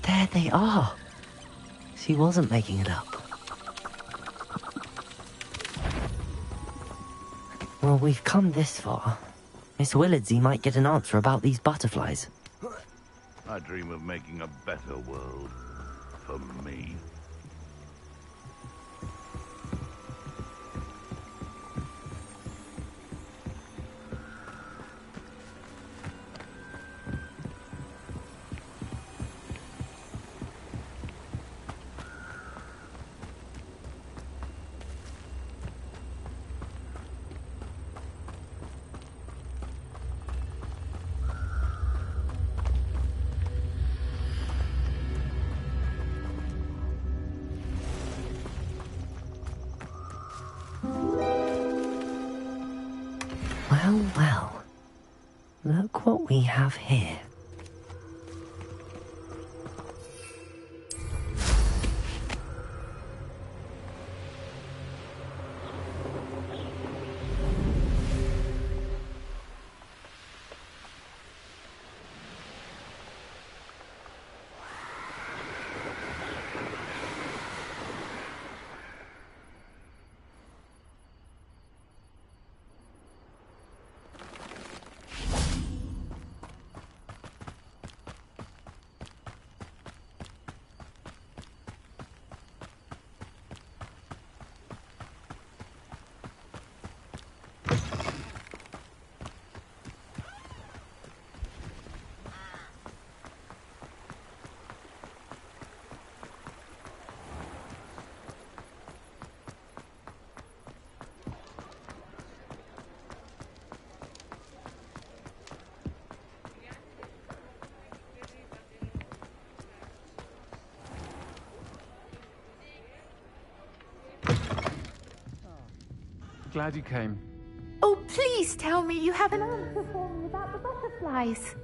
There they are. She wasn't making it up. Well, we've come this far. Miss Willardsey might get an answer about these butterflies. I dream of making a better world. For me. Well, well. Look what we have here. Glad you came. Oh, please tell me you have an answer for me about the butterflies.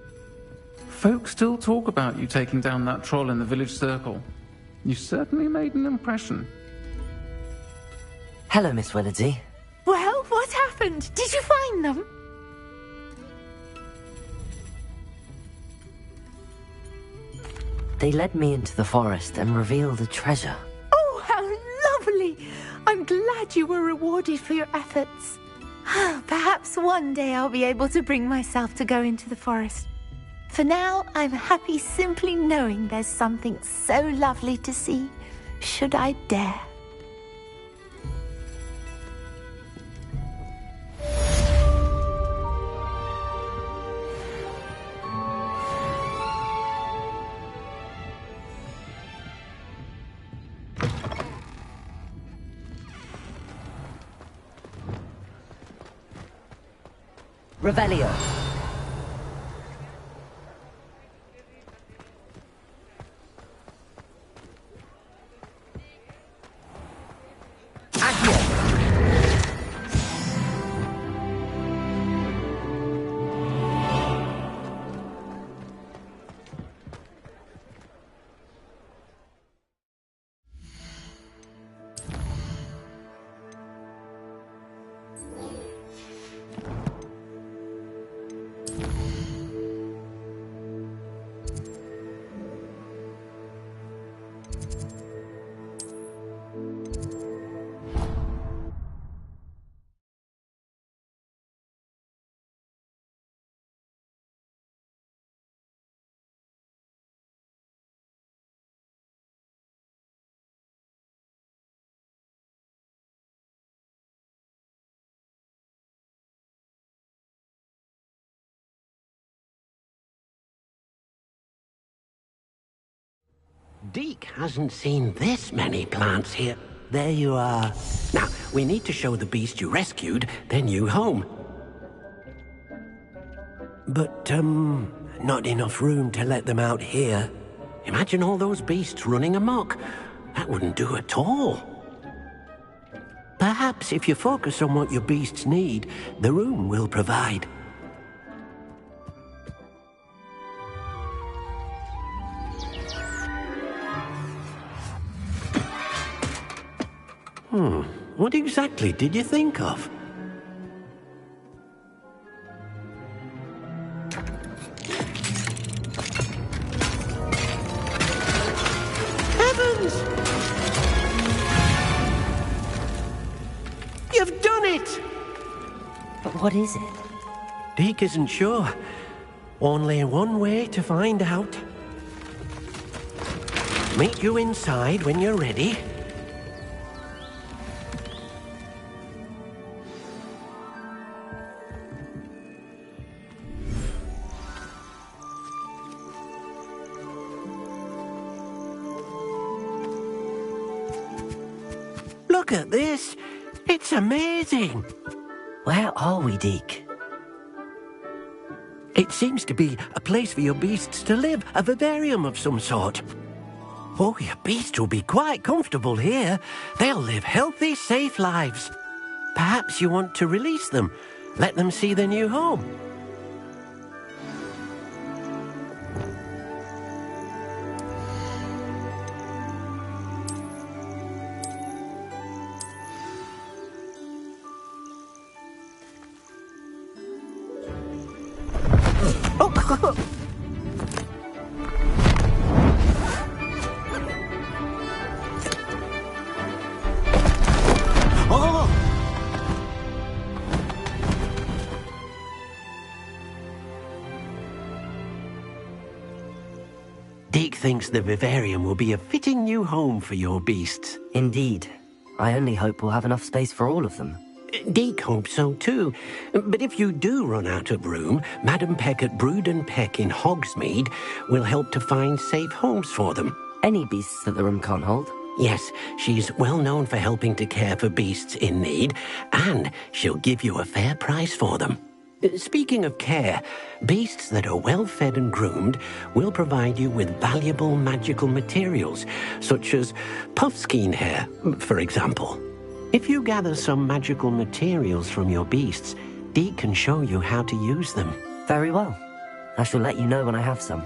Folk still talk about you taking down that troll in the village circle. You certainly made an impression. Hello, Miss Willardsey. Well, what happened? Did you find them? They led me into the forest and revealed a treasure. Oh, how lovely! I'm glad you were rewarded for your efforts. Perhaps one day I'll be able to bring myself to go into the forest. For now, I'm happy simply knowing there's something so lovely to see, should I dare. Revelio. Deke hasn't seen this many plants here. There you are. Now, we need to show the beast you rescued their new home. But, not enough room to let them out here. Imagine all those beasts running amok. That wouldn't do at all. Perhaps if you focus on what your beasts need, the room will provide. What exactly did you think of? Heavens! You've done it! But what is it? Deke isn't sure. Only one way to find out. Meet you inside when you're ready. Look at this. It's amazing. Where are we, Deke? It seems to be a place for your beasts to live, a vivarium of some sort. Oh, your beasts will be quite comfortable here. They'll live healthy, safe lives. Perhaps you want to release them, let them see their new home. Deke thinks the vivarium will be a fitting new home for your beasts. Indeed. I only hope we'll have enough space for all of them. Deke hopes so too. But if you do run out of room, Madam Peck at Brood and Peck in Hogsmeade will help to find safe homes for them. Any beasts that the room can't hold? Yes, she's well known for helping to care for beasts in need, and she'll give you a fair price for them. Speaking of care, beasts that are well fed and groomed will provide you with valuable magical materials, such as puffskein hair, for example. If you gather some magical materials from your beasts, Deke can show you how to use them. Very well. I shall let you know when I have some.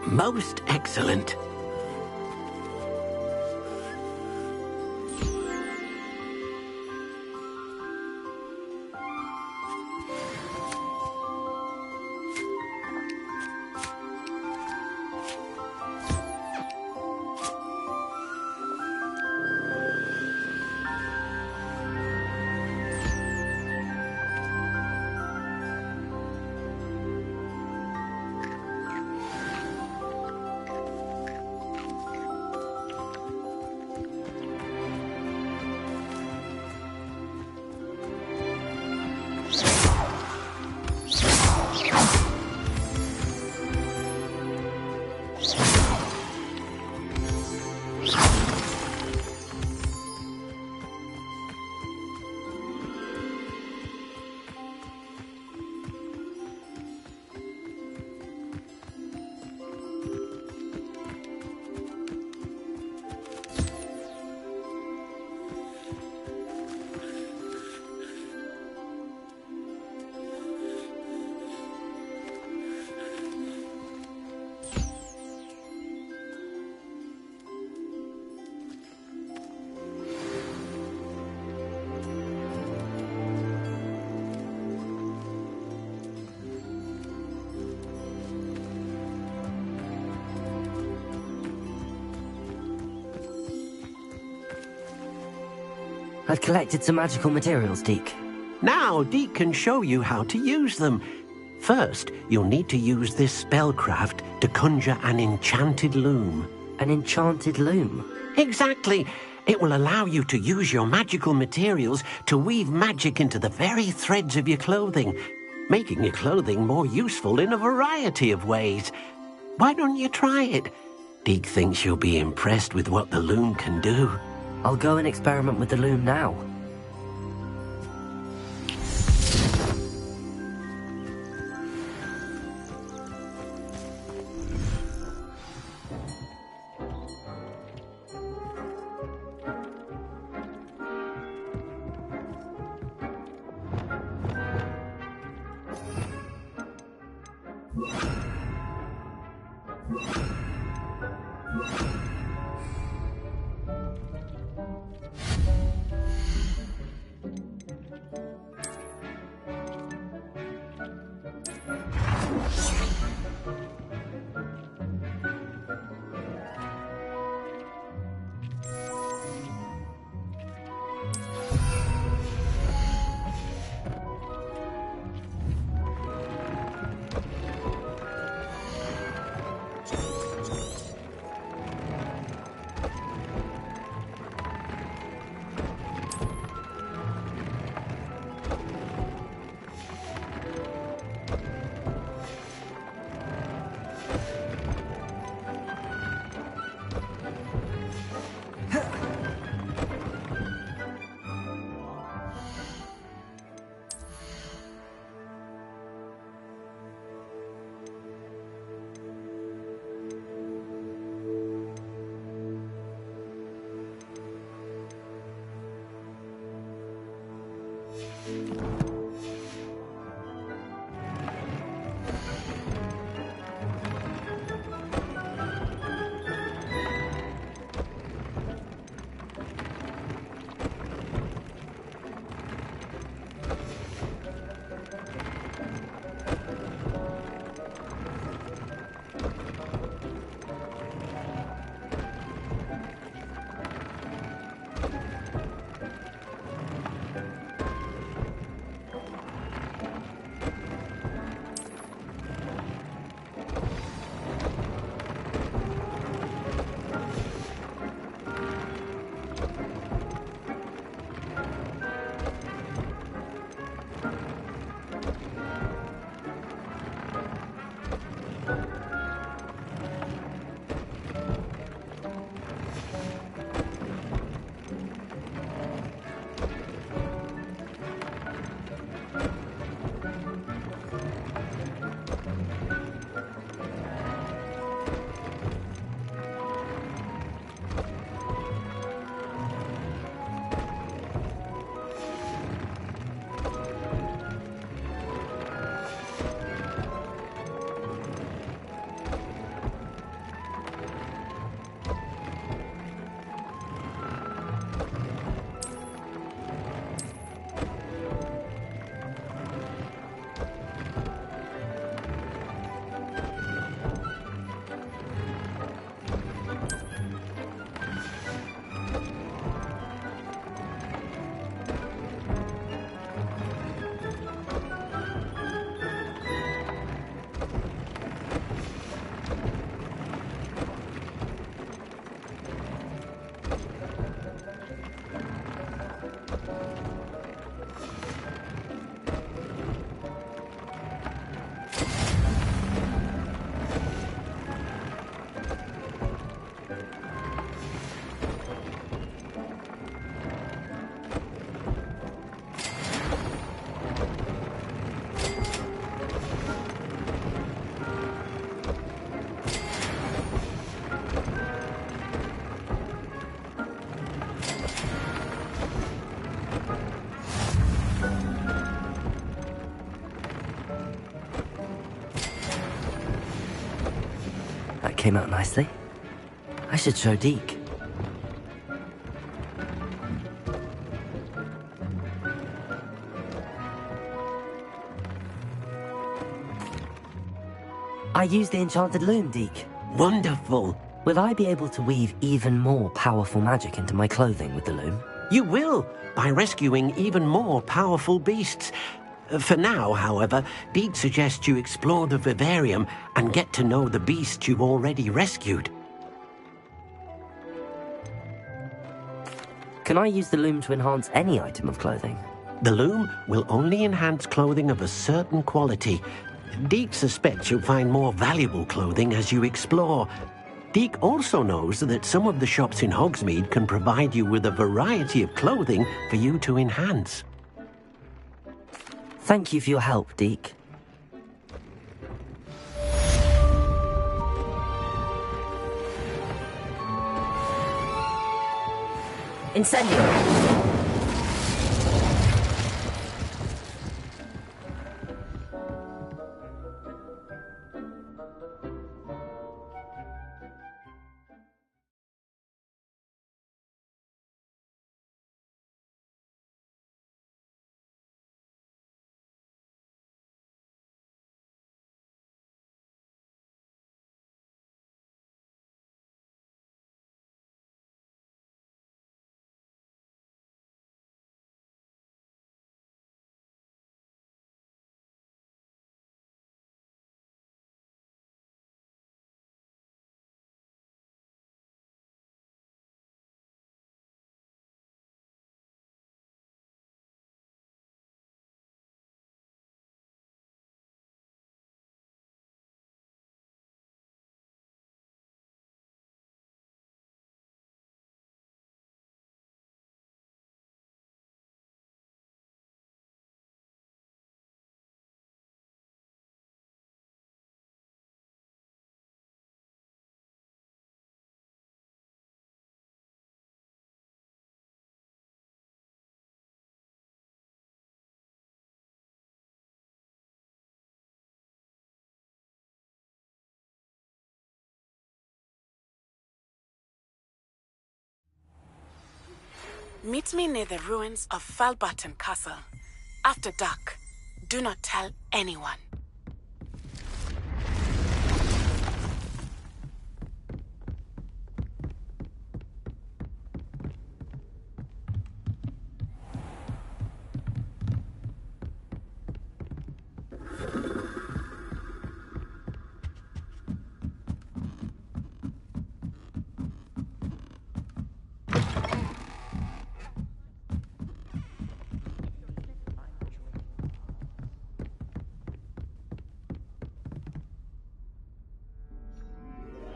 Most excellent. I've collected some magical materials, Deke. Now Deke can show you how to use them. First, you'll need to use this spellcraft to conjure an enchanted loom. An enchanted loom? Exactly. It will allow you to use your magical materials to weave magic into the very threads of your clothing. making your clothing more useful in a variety of ways. Why don't you try it? Deke thinks you'll be impressed with what the loom can do. I'll go and experiment with the loom now. Came out nicely. I should show Deke. I used the enchanted loom, Deke. Wonderful. Will I be able to weave even more powerful magic into my clothing with the loom? You will, by rescuing even more powerful beasts. For now, however, Deke suggests you explore the vivarium and get to know the beasts you've already rescued. Can I use the loom to enhance any item of clothing? The loom will only enhance clothing of a certain quality. Deke suspects you'll find more valuable clothing as you explore. Deke also knows that some of the shops in Hogsmeade can provide you with a variety of clothing for you to enhance. Thank you for your help, Deke. Incendio! Meet me near the ruins of Falbutton Castle. After dark. Do not tell anyone.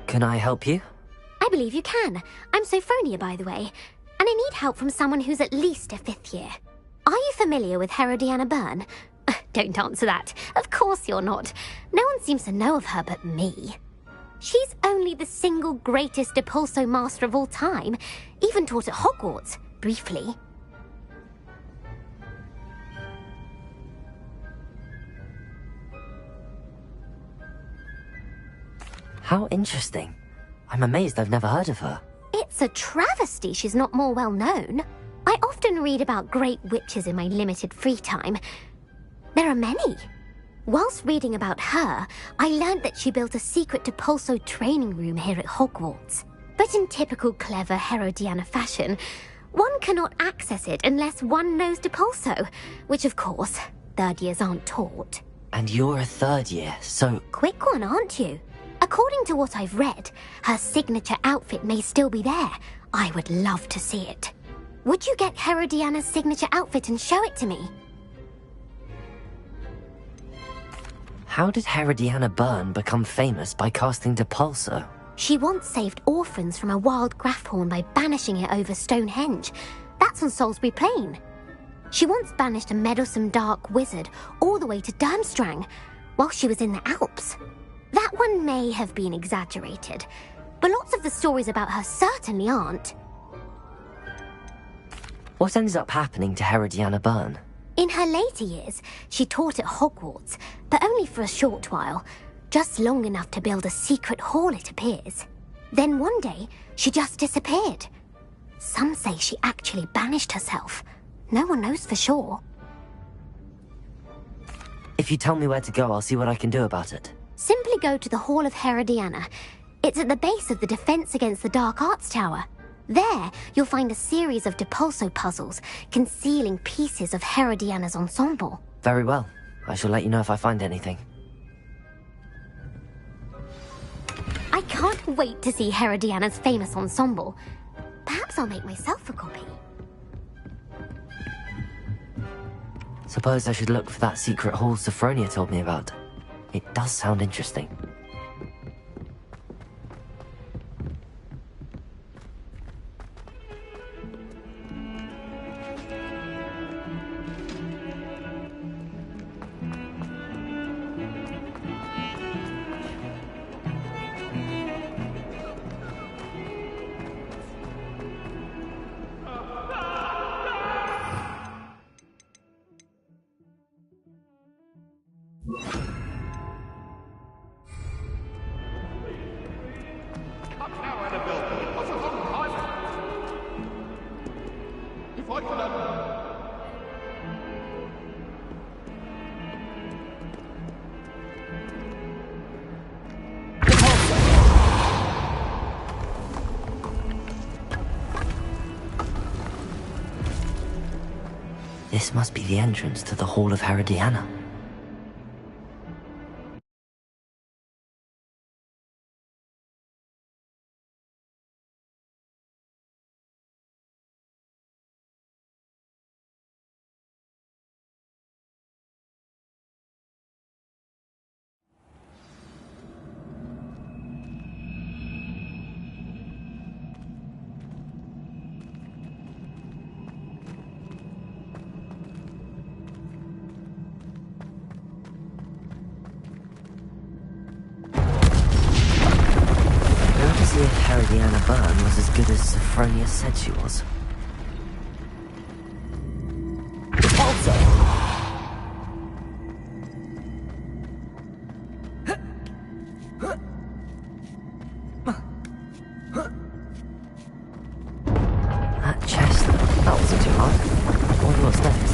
Can I help you? I believe you can. I'm Sophronia, by the way, and I need help from someone who's at least a 5th year. Are you familiar with Herodiana Byrne? Don't answer that. Of course you're not. No one seems to know of her but me. She's only the single greatest Depulso master of all time, even taught at Hogwarts, briefly. How interesting. I'm amazed I've never heard of her. It's a travesty she's not more well known. I often read about great witches in my limited free time. There are many. Whilst reading about her, I learned that she built a secret Depulso training room here at Hogwarts. But in typical clever Herodiana fashion, one cannot access it unless one knows Depulso, which of course, 3rd years aren't taught. And you're a 3rd year, so... Quick one, aren't you? According to what I've read, her signature outfit may still be there. I would love to see it. Would you get Herodiana's signature outfit and show it to me? How did Herodiana Byrne become famous by casting Depulso? She once saved orphans from a wild Grafhorn by banishing it over Stonehenge. That's on Salisbury Plain. She once banished a meddlesome dark wizard all the way to Durmstrang while she was in the Alps. That one may have been exaggerated, but lots of the stories about her certainly aren't. What ended up happening to Herodiana Byrne? In her later years, she taught at Hogwarts, but only for a short while, just long enough to build a secret hall, it appears. Then one day, she just disappeared. Some say she actually banished herself. No one knows for sure. If you tell me where to go, I'll see what I can do about it. Simply go to the Hall of Herodiana. It's at the base of the Defense Against the Dark Arts Tower. There, you'll find a series of Depulso puzzles concealing pieces of Herodiana's ensemble. Very well. I shall let you know if I find anything. I can't wait to see Herodiana's famous ensemble. Perhaps I'll make myself a copy. Suppose I should look for that secret hall Sophronia told me about. It does sound interesting. This must be the entrance to the Hall of Herodiana. If Herodiana Byrne was as good as Sophronia said she was. That chest, that wasn't too hard. I wonder what's next.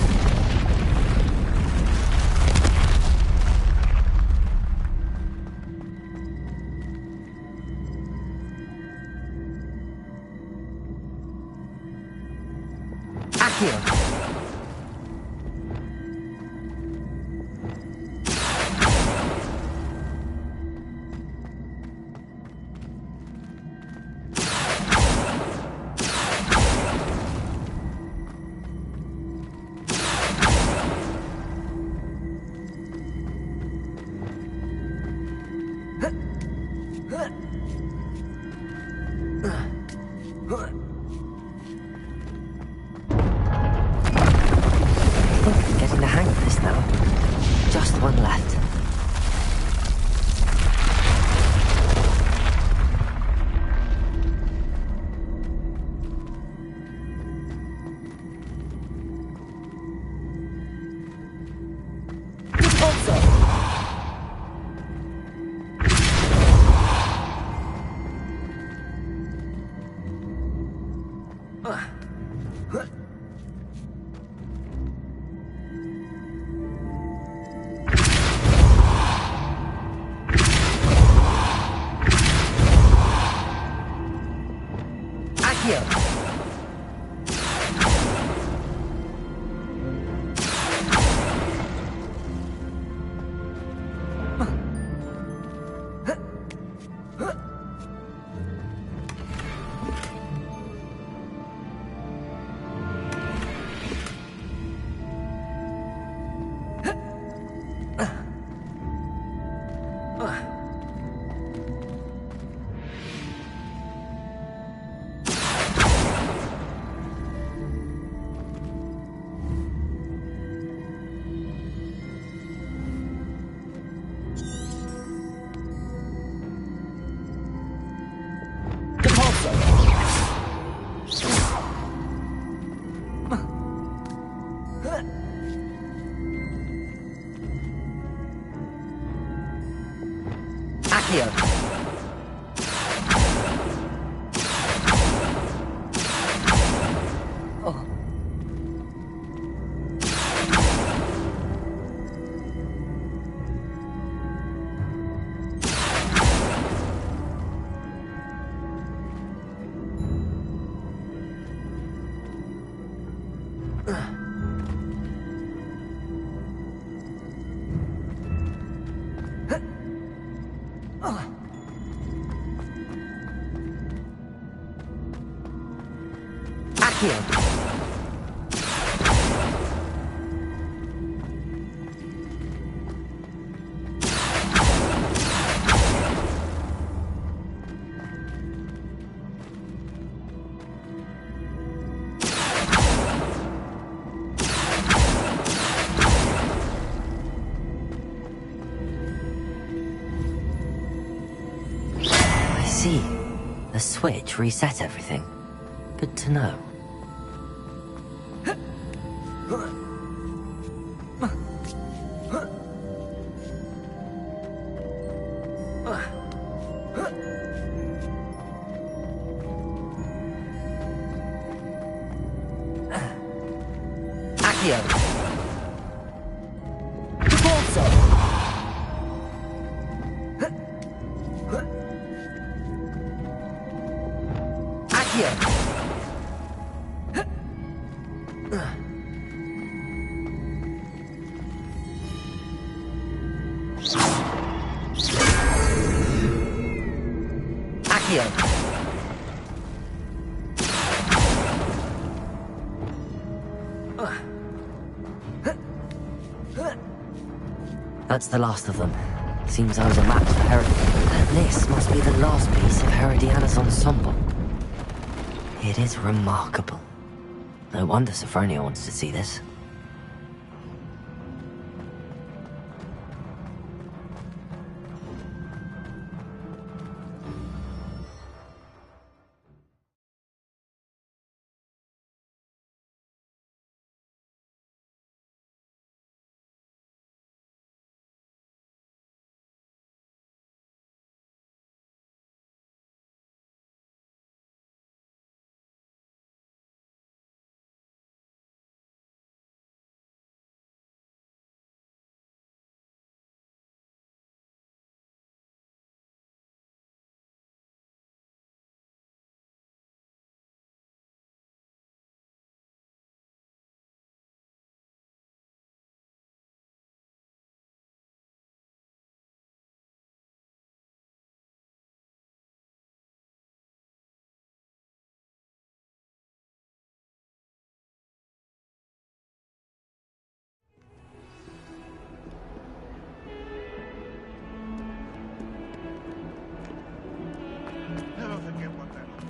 see. The switch reset everything. Good to know. Accio. Corso. Accio. Accio. That's the last of them. Seems I was a match for Herod. This must be the last piece of Herodiana's ensemble. It is remarkable. No wonder Sophronia wants to see this. Never forget what that was.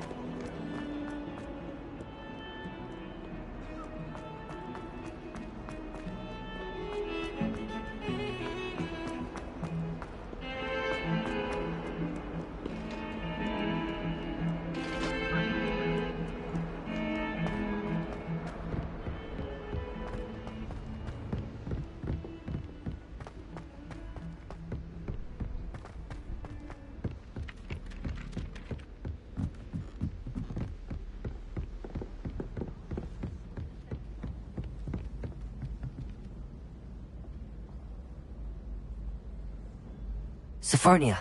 Sophronia,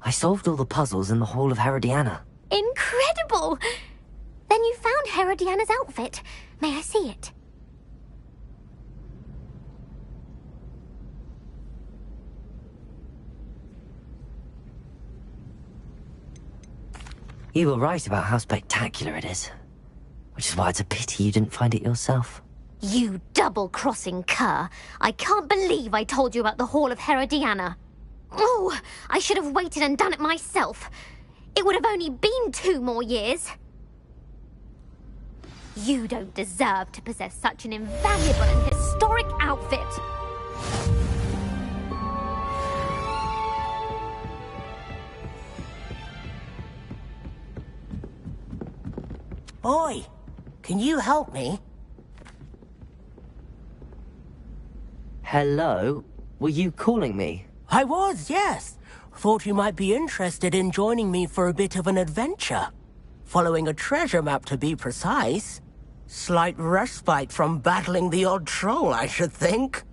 I solved all the puzzles in the Hall of Herodiana. Incredible! Then you found Herodiana's outfit. May I see it? You were right about how spectacular it is. Which is why it's a pity you didn't find it yourself. You double-crossing cur. I can't believe I told you about the Hall of Herodiana. Oh, I should have waited and done it myself. It would have only been 2 more years. You don't deserve to possess such an invaluable and historic outfit. Boy, can you help me? Hello? Were you calling me? I was, yes. Thought you might be interested in joining me for a bit of an adventure. Following a treasure map, to be precise. Slight respite from battling the odd troll, I should think.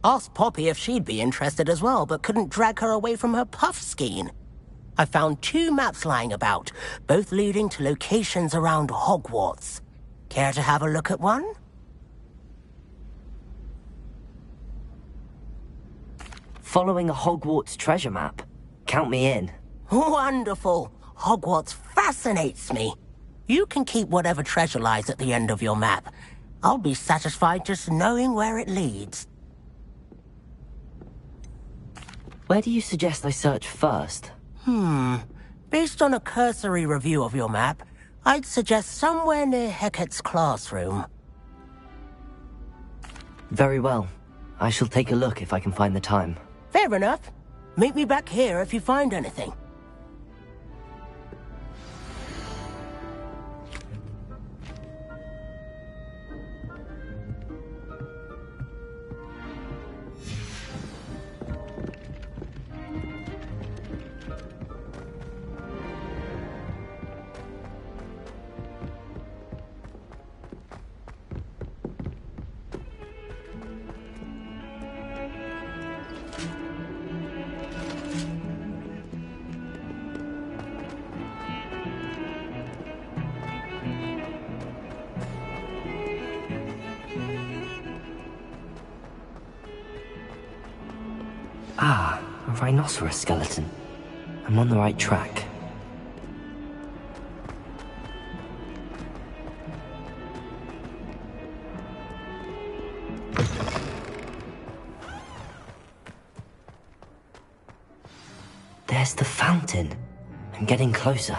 Asked Poppy if she'd be interested as well, but couldn't drag her away from her puff skein. I found 2 maps lying about, both leading to locations around Hogwarts. Care to have a look at one? Following a Hogwarts treasure map? Count me in. Wonderful. Hogwarts fascinates me. You can keep whatever treasure lies at the end of your map. I'll be satisfied just knowing where it leads. Where do you suggest I search first? Based on a cursory review of your map, I'd suggest somewhere near Hecate's classroom. Very well. I shall take a look if I can find the time. Fair enough. Meet me back here if you find anything. rhinoceros skeleton. I'm on the right track. There's the fountain. I'm getting closer.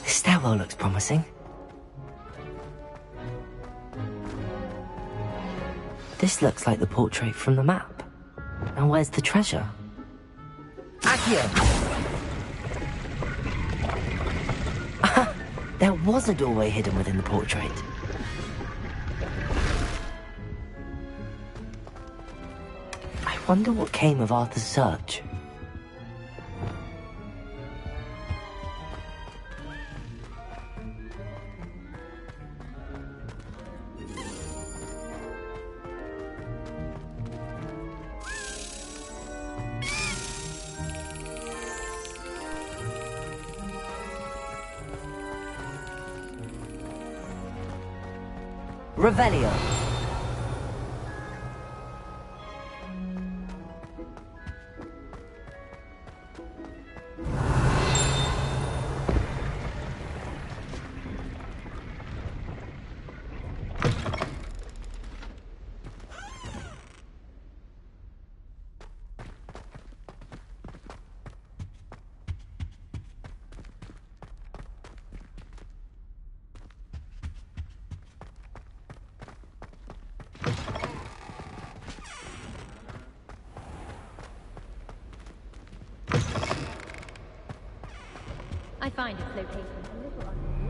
This stairwell looks promising. This looks like the portrait from the map. Now where's the treasure? Accio! There was a doorway hidden within the portrait. I wonder what came of Arthur's search. Revelio. I find its location a little unusual.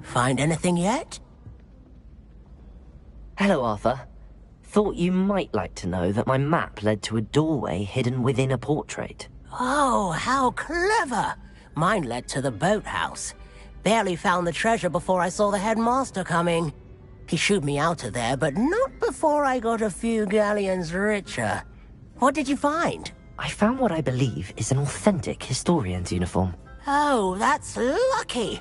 Find anything yet? Hello, Arthur. Thought you might like to know that my map led to a doorway hidden within a portrait. Oh, how clever! Mine led to the boathouse. Barely found the treasure before I saw the headmaster coming. He shooed me out of there, but not before I got a few galleons richer. What did you find? I found what I believe is an authentic historian's uniform. Oh, that's lucky.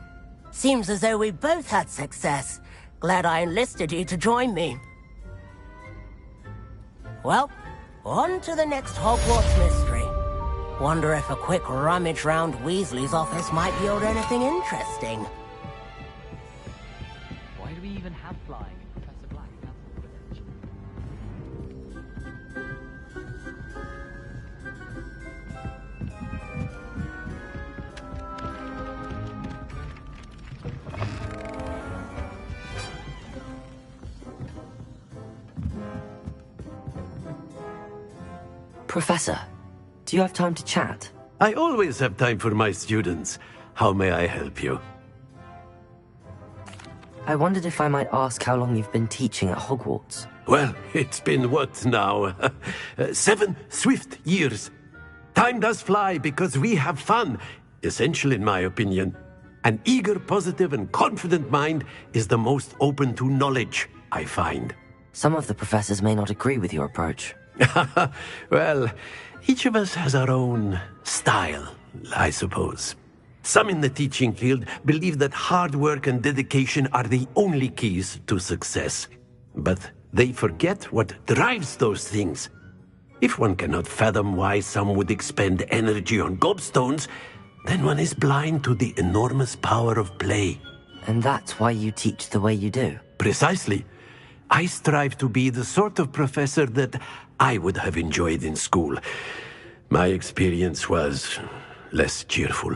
Seems as though we both had success. Glad I enlisted you to join me. Well, on to the next Hogwarts mystery. Wonder if a quick rummage round Weasley's office might yield anything interesting. Why do we even have flying in Professor Black's village? Professor, do you have time to chat? I always have time for my students. How may I help you? I wondered if I might ask how long you've been teaching at Hogwarts. Well, it's been what now? 7 swift years. Time does fly because we have fun. Essential in my opinion. An eager, positive, and confident mind is the most open to knowledge, I find. Some of the professors may not agree with your approach. Well, each of us has our own style, I suppose. Some in the teaching field believe that hard work and dedication are the only keys to success. But they forget what drives those things. If one cannot fathom why some would expend energy on gobstones, then one is blind to the enormous power of play. And that's why you teach the way you do? Precisely. I strive to be the sort of professor that I would have enjoyed in school. My experience was less cheerful.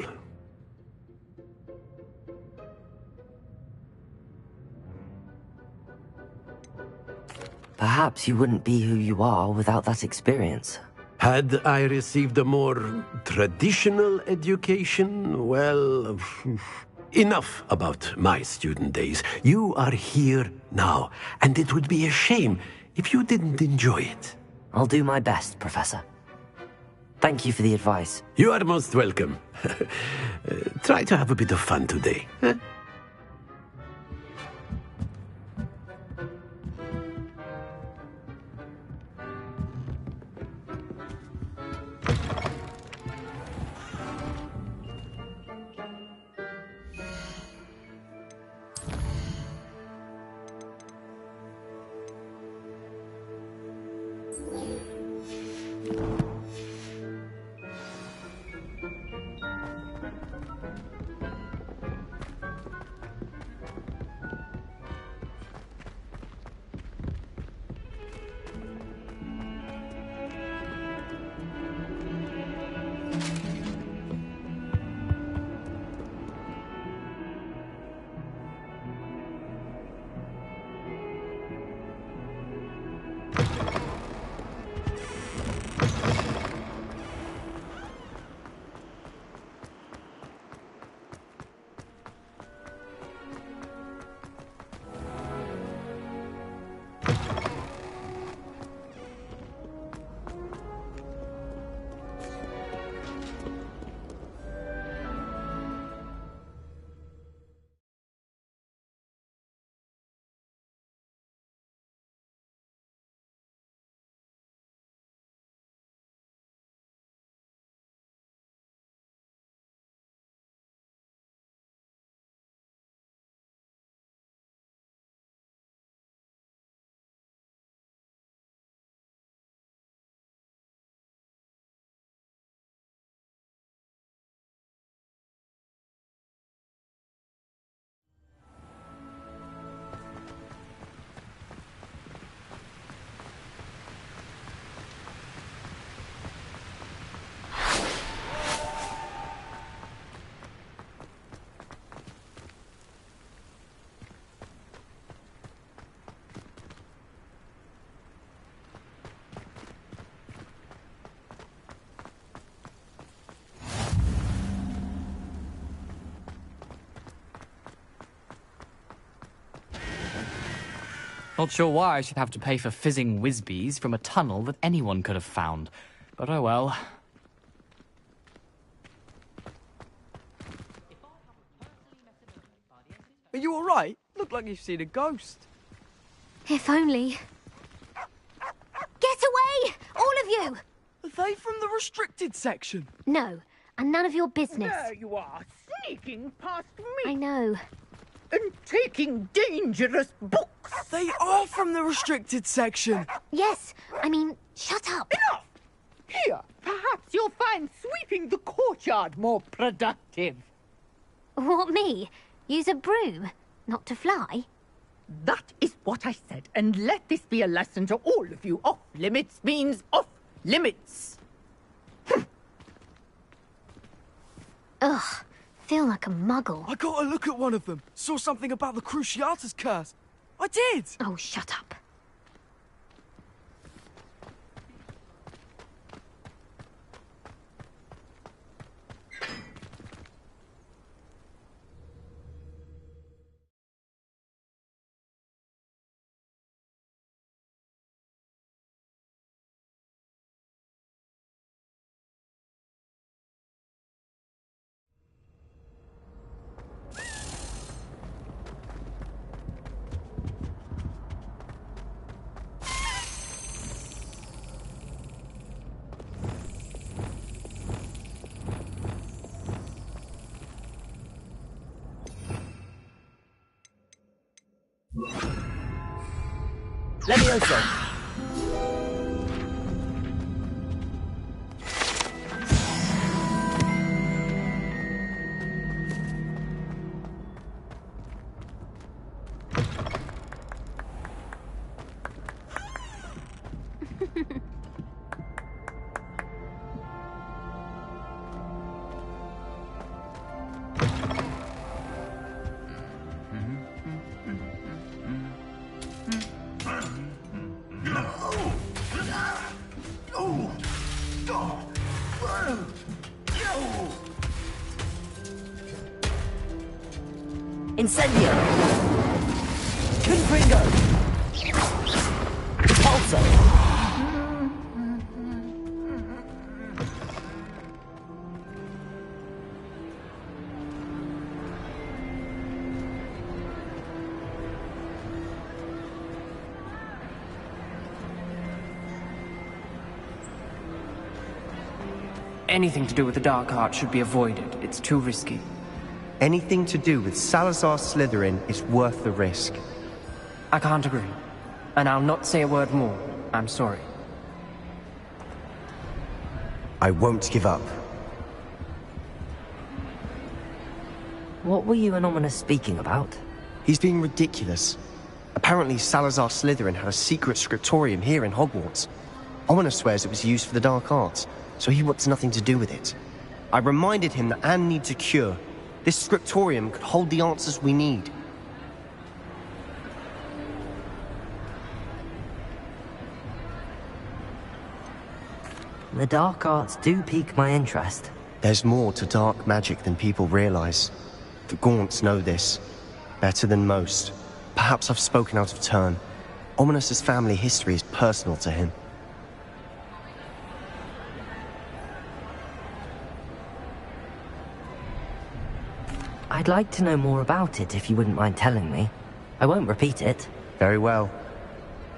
Perhaps you wouldn't be who you are without that experience. Had I received a more traditional education, well, enough about my student days. You are here now, and it would be a shame if you didn't enjoy it. I'll do my best, Professor. Thank you for the advice. You are most welcome. Try to have a bit of fun today. Huh? Not sure why I should have to pay for fizzing whiz-bees from a tunnel that anyone could have found. But oh well. Are you alright? Look like you've seen a ghost. If only. Get away! All of you! Are they from the restricted section? No, and none of your business. There you are, sneaking past me. I know. And taking dangerous books. They are from the restricted section. Yes, I mean, shut up. Enough! Here, perhaps you'll find sweeping the courtyard more productive. What, me? Use a broom? Not to fly? That is what I said, and let this be a lesson to all of you. Off limits means off limits. Ugh, feel like a muggle. I got a look at one of them. Saw something about the Cruciatus curse. I did! Oh, shut up. Levioso! Incendio! Confringo! Repulso! Anything to do with the Dark Art should be avoided. It's too risky. Anything to do with Salazar Slytherin is worth the risk. I can't agree. And I'll not say a word more. I'm sorry. I won't give up. What were you and Ominous speaking about? He's being ridiculous. Apparently Salazar Slytherin had a secret scriptorium here in Hogwarts. Ominous swears it was used for the Dark Arts, so he wants nothing to do with it. I reminded him that Anne needs a cure. This scriptorium could hold the answers we need. The dark arts do pique my interest. There's more to dark magic than people realize. The Gaunts know this. Better than most. Perhaps I've spoken out of turn. Ominous's family history is personal to him. I'd like to know more about it if you wouldn't mind telling me. I won't repeat it. Very well.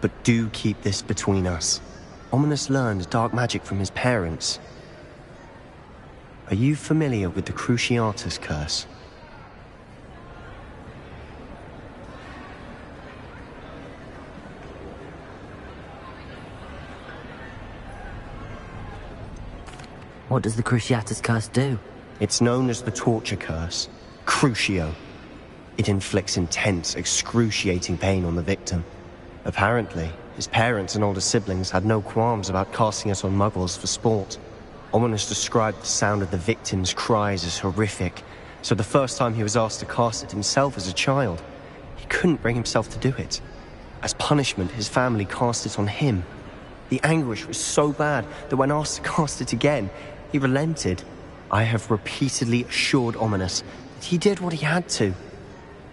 But do keep this between us. Ominous learned dark magic from his parents. Are you familiar with the Cruciatus curse? What does the Cruciatus curse do? It's known as the torture curse. Crucio. It inflicts intense, excruciating pain on the victim. Apparently, his parents and older siblings had no qualms about casting it on muggles for sport. Ominous described the sound of the victim's cries as horrific, so the first time he was asked to cast it himself as a child, he couldn't bring himself to do it. As punishment, his family cast it on him. The anguish was so bad that when asked to cast it again, he relented. I have repeatedly assured Ominous that he did what he had to,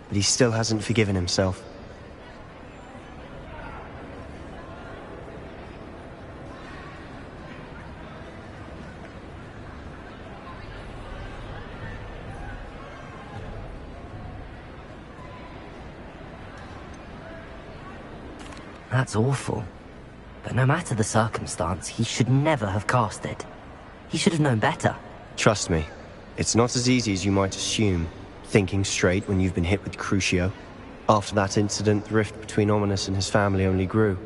but he still hasn't forgiven himself. That's awful. But no matter the circumstance, he should never have cast it. He should have known better. Trust me, it's not as easy as you might assume, thinking straight when you've been hit with Crucio. After that incident, the rift between Ominous and his family only grew.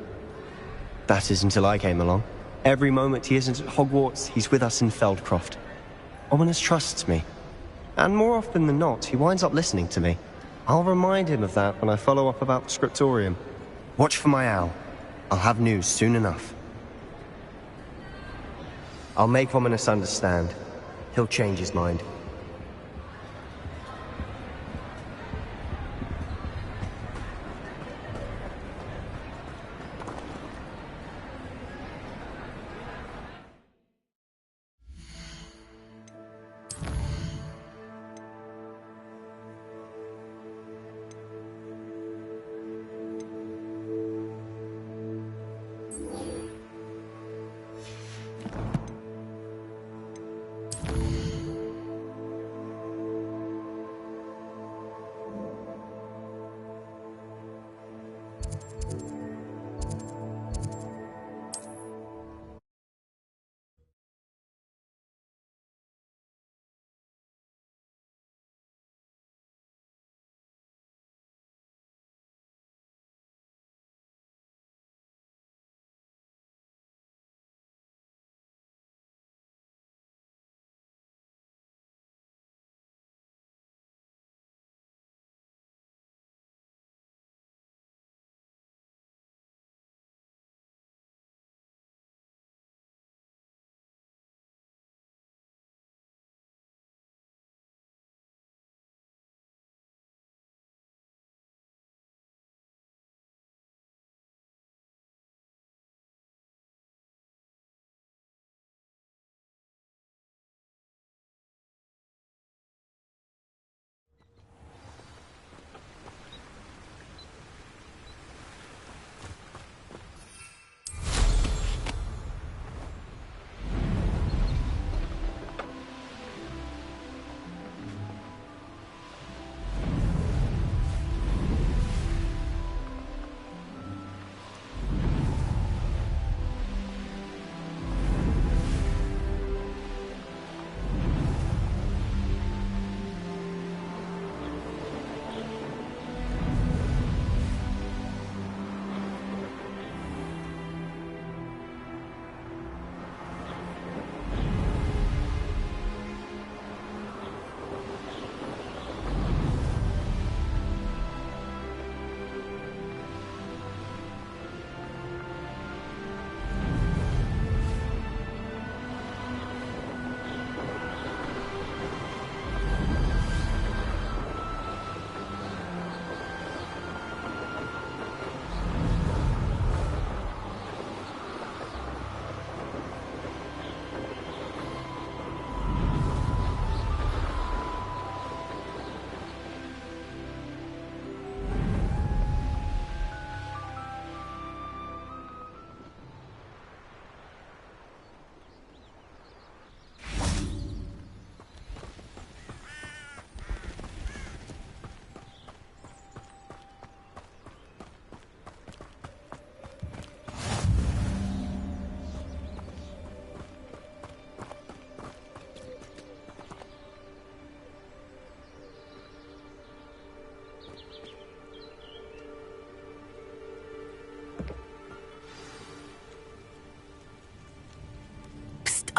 That is until I came along. Every moment he isn't at Hogwarts, he's with us in Feldcroft. Ominous trusts me. And more often than not, he winds up listening to me. I'll remind him of that when I follow up about the scriptorium. Watch for my owl. I'll have news soon enough. I'll make Ominous understand. He'll change his mind.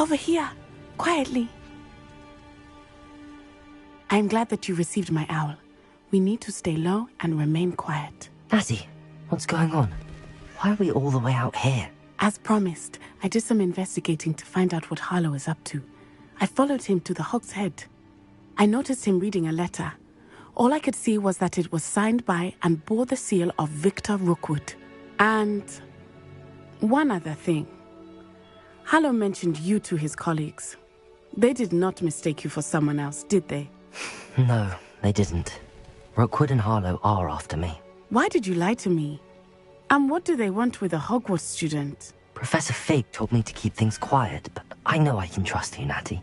Over here, quietly. I am glad that you received my owl. We need to stay low and remain quiet. Natty, what's going on? Why are we all the way out here? As promised, I did some investigating to find out what Harlow is up to. I followed him to the Hog's Head. I noticed him reading a letter. All I could see was that it was signed by and bore the seal of Victor Rookwood. And one other thing. Harlow mentioned you to his colleagues. They did not mistake you for someone else, did they? No, they didn't. Rookwood and Harlow are after me. Why did you lie to me? And what do they want with a Hogwarts student? Professor Fig told me to keep things quiet, but I know I can trust you, Natty.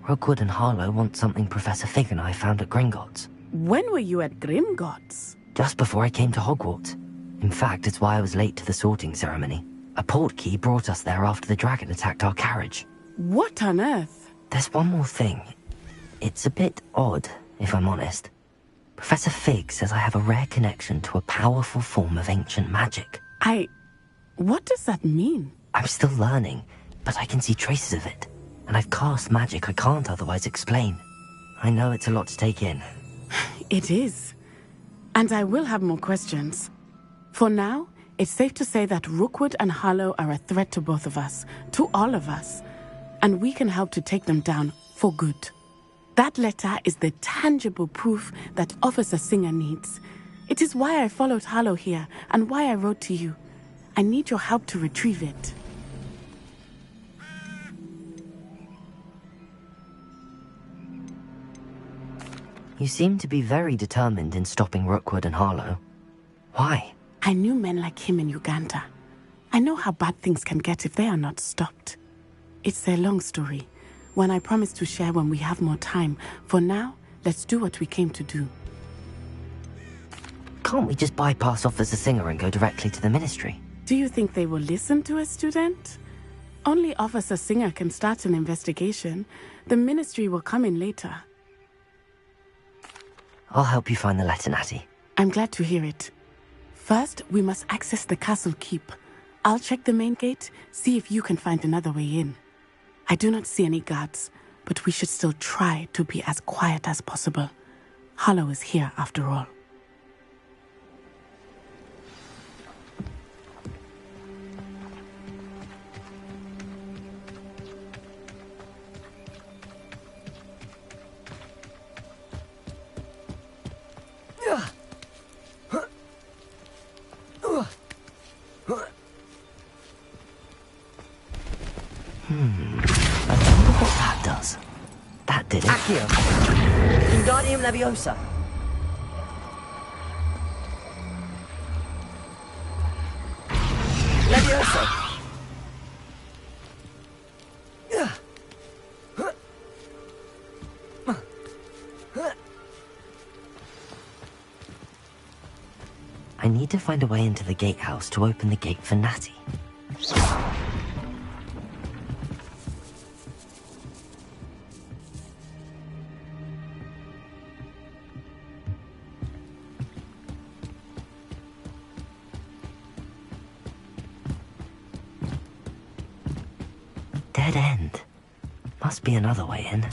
Rookwood and Harlow want something Professor Fig and I found at Gringotts. When were you at Grimgotts? Just before I came to Hogwarts. In fact, it's why I was late to the sorting ceremony. A portkey brought us there after the dragon attacked our carriage. What on earth? There's one more thing. It's a bit odd, if I'm honest. Professor Fig says I have a rare connection to a powerful form of ancient magic. What does that mean? I'm still learning, but I can see traces of it. And I've cast magic I can't otherwise explain. I know it's a lot to take in. It is. And I will have more questions. For now, it's safe to say that Rookwood and Harlow are a threat to both of us, to all of us. And we can help to take them down for good. That letter is the tangible proof that Officer Singer needs. It is why I followed Harlow here, and why I wrote to you. I need your help to retrieve it. You seem to be very determined in stopping Rookwood and Harlow. Why? I knew men like him in Uganda. I know how bad things can get if they are not stopped. It's a long story, one I promise to share when we have more time. For now, let's do what we came to do. Can't we just bypass Officer Singer and go directly to the Ministry? Do you think they will listen to a student? Only Officer Singer can start an investigation. The Ministry will come in later. I'll help you find the letter, Natty. I'm glad to hear it. First, we must access the castle keep. I'll check the main gate, see if you can find another way in. I do not see any guards, but we should still try to be as quiet as possible. Harlow is here after all. I wonder what that does. That did it. Accio! Wingardium Leviosa! Leviosa! I need to find a way into the gatehouse to open the gate for Natty. Dead end. Must be another way in.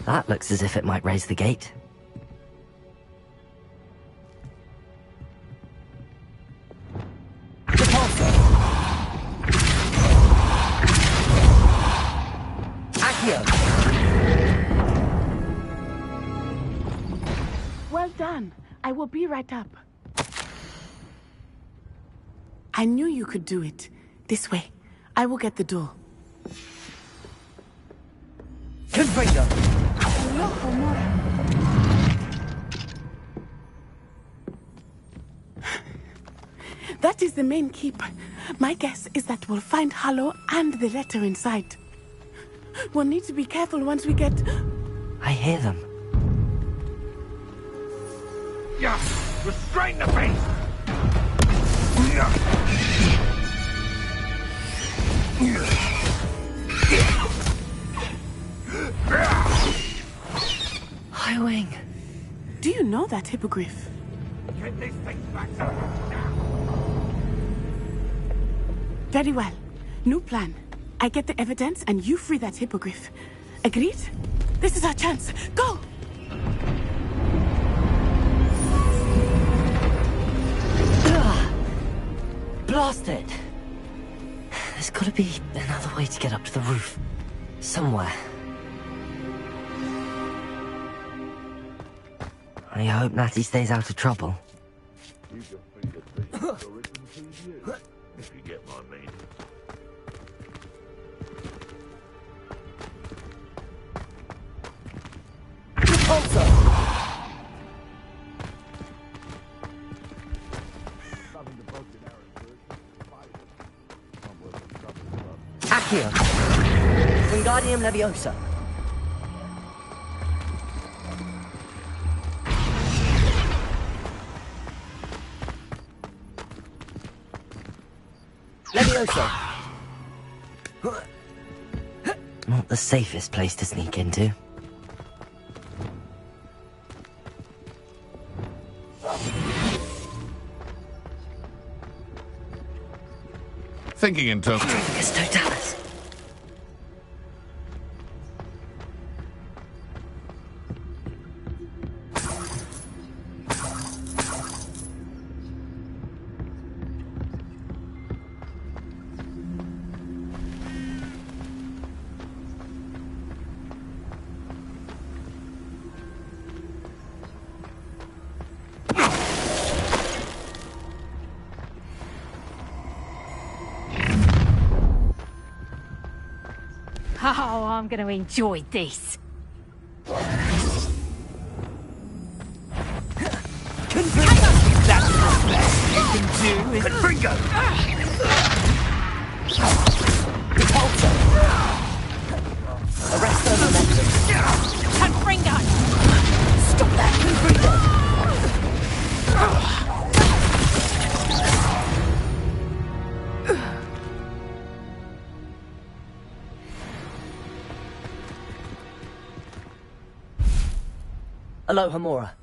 That looks as if it might raise the gate. Well done. I will be right up. I knew you could do it. This way. I will get the door. Confringo! That is the main keep. My guess is that we'll find Harlow and the letter inside. We'll need to be careful once we get... I hear them. Yeah! Restrain the beast! going? Do you know that hippogriff? Get this thing back to Very well. New plan. I get the evidence and you free that hippogriff. Agreed? This is our chance. Go! Blast it! There's gotta be another way to get up to the roof. Somewhere. I hope Natty stays out of trouble. You can feed a beast or it can feed you, if you get my meaning. Accio! Wingardium Leviosa! Leviosa! Not the safest place to sneak into. Thinking in terms It's Totalis. Oh, I'm going to enjoy this. That's the best you can do, is Confringo! Arrest the momentum. Confringo! Stop that, Confringo! Aloha Mora.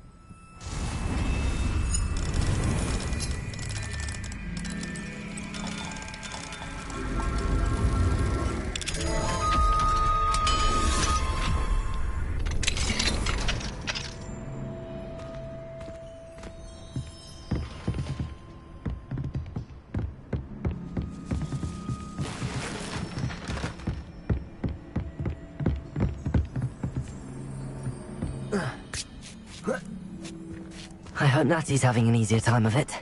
I hope Natty's having an easier time of it.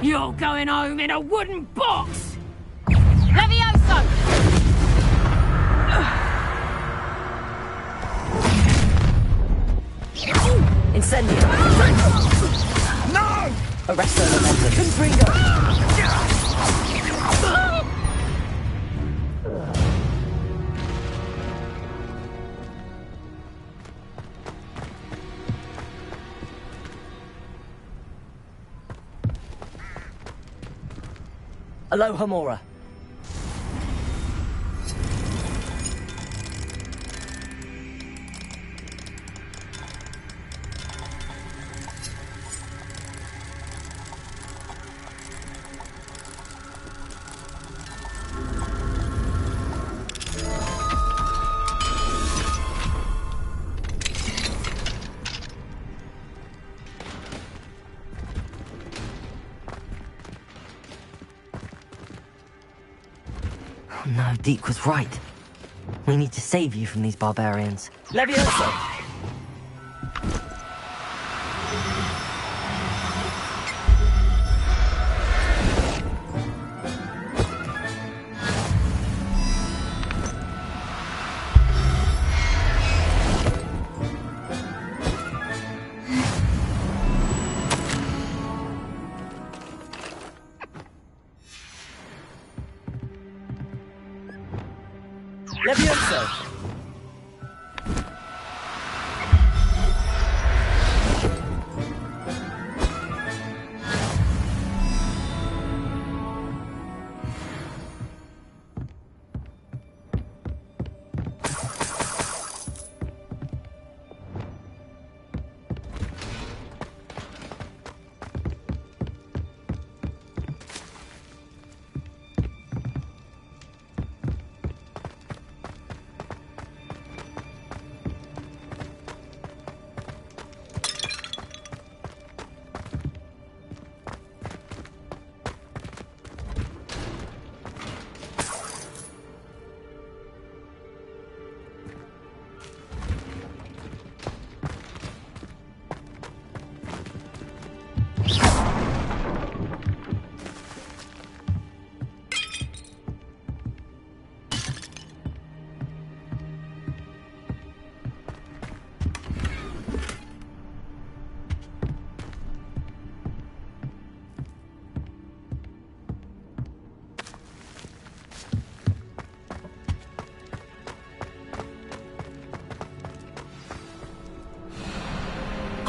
You're going home in a wooden box! Levioso! Incendio! No! Arrest the momentum. Confringo! Aloha Mora. Oh no, Deke was right. We need to save you from these barbarians. Levioso! Levioso!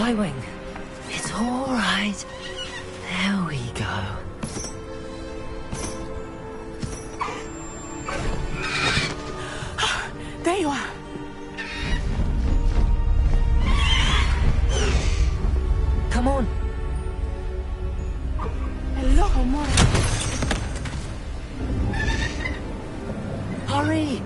Highwing, it's all right. There we go. There you are. Come on. Hello, Mora. Hurry!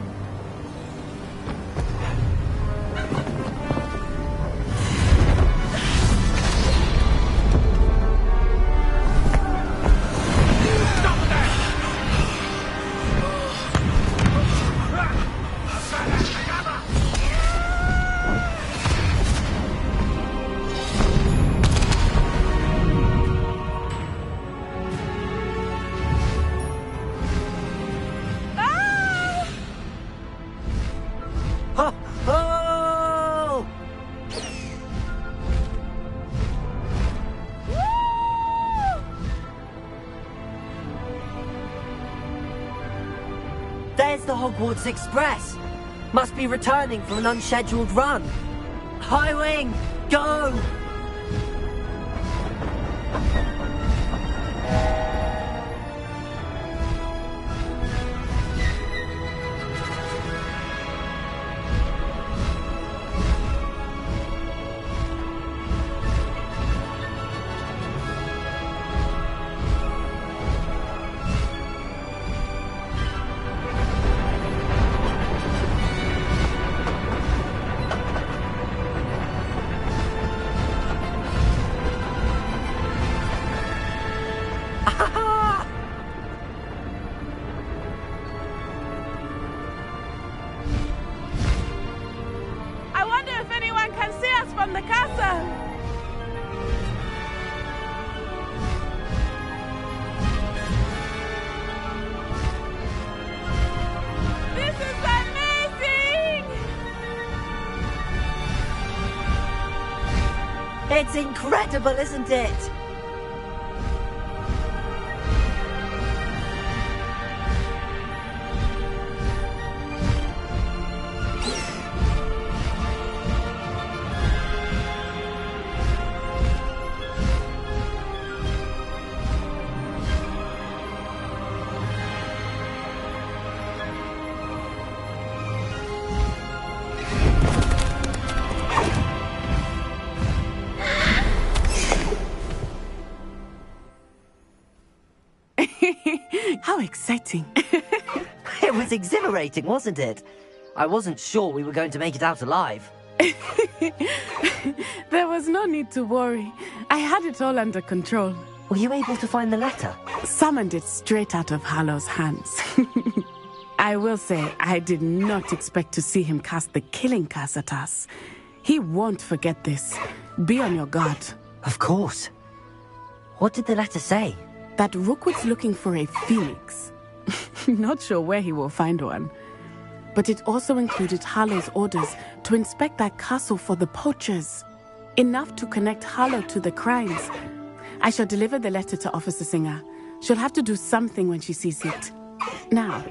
There's the Hogwarts Express. Must be returning from an unscheduled run. Highwing, go! I wonder if anyone can see us from the castle. This is amazing! It's incredible, isn't it? How exciting. It was exhilarating, wasn't it? I wasn't sure we were going to make it out alive. There was no need to worry. I had it all under control. Were you able to find the letter? Summoned it straight out of Hallow's hands. I will say, I did not expect to see him cast the killing curse at us. He won't forget this. Be on your guard. Of course. What did the letter say? That Rookwood's looking for a phoenix. Not sure where he will find one. But it also included Hallow's orders to inspect that castle for the poachers. Enough to connect Hallow to the crimes. I shall deliver the letter to Officer Singer. She'll have to do something when she sees it. Now,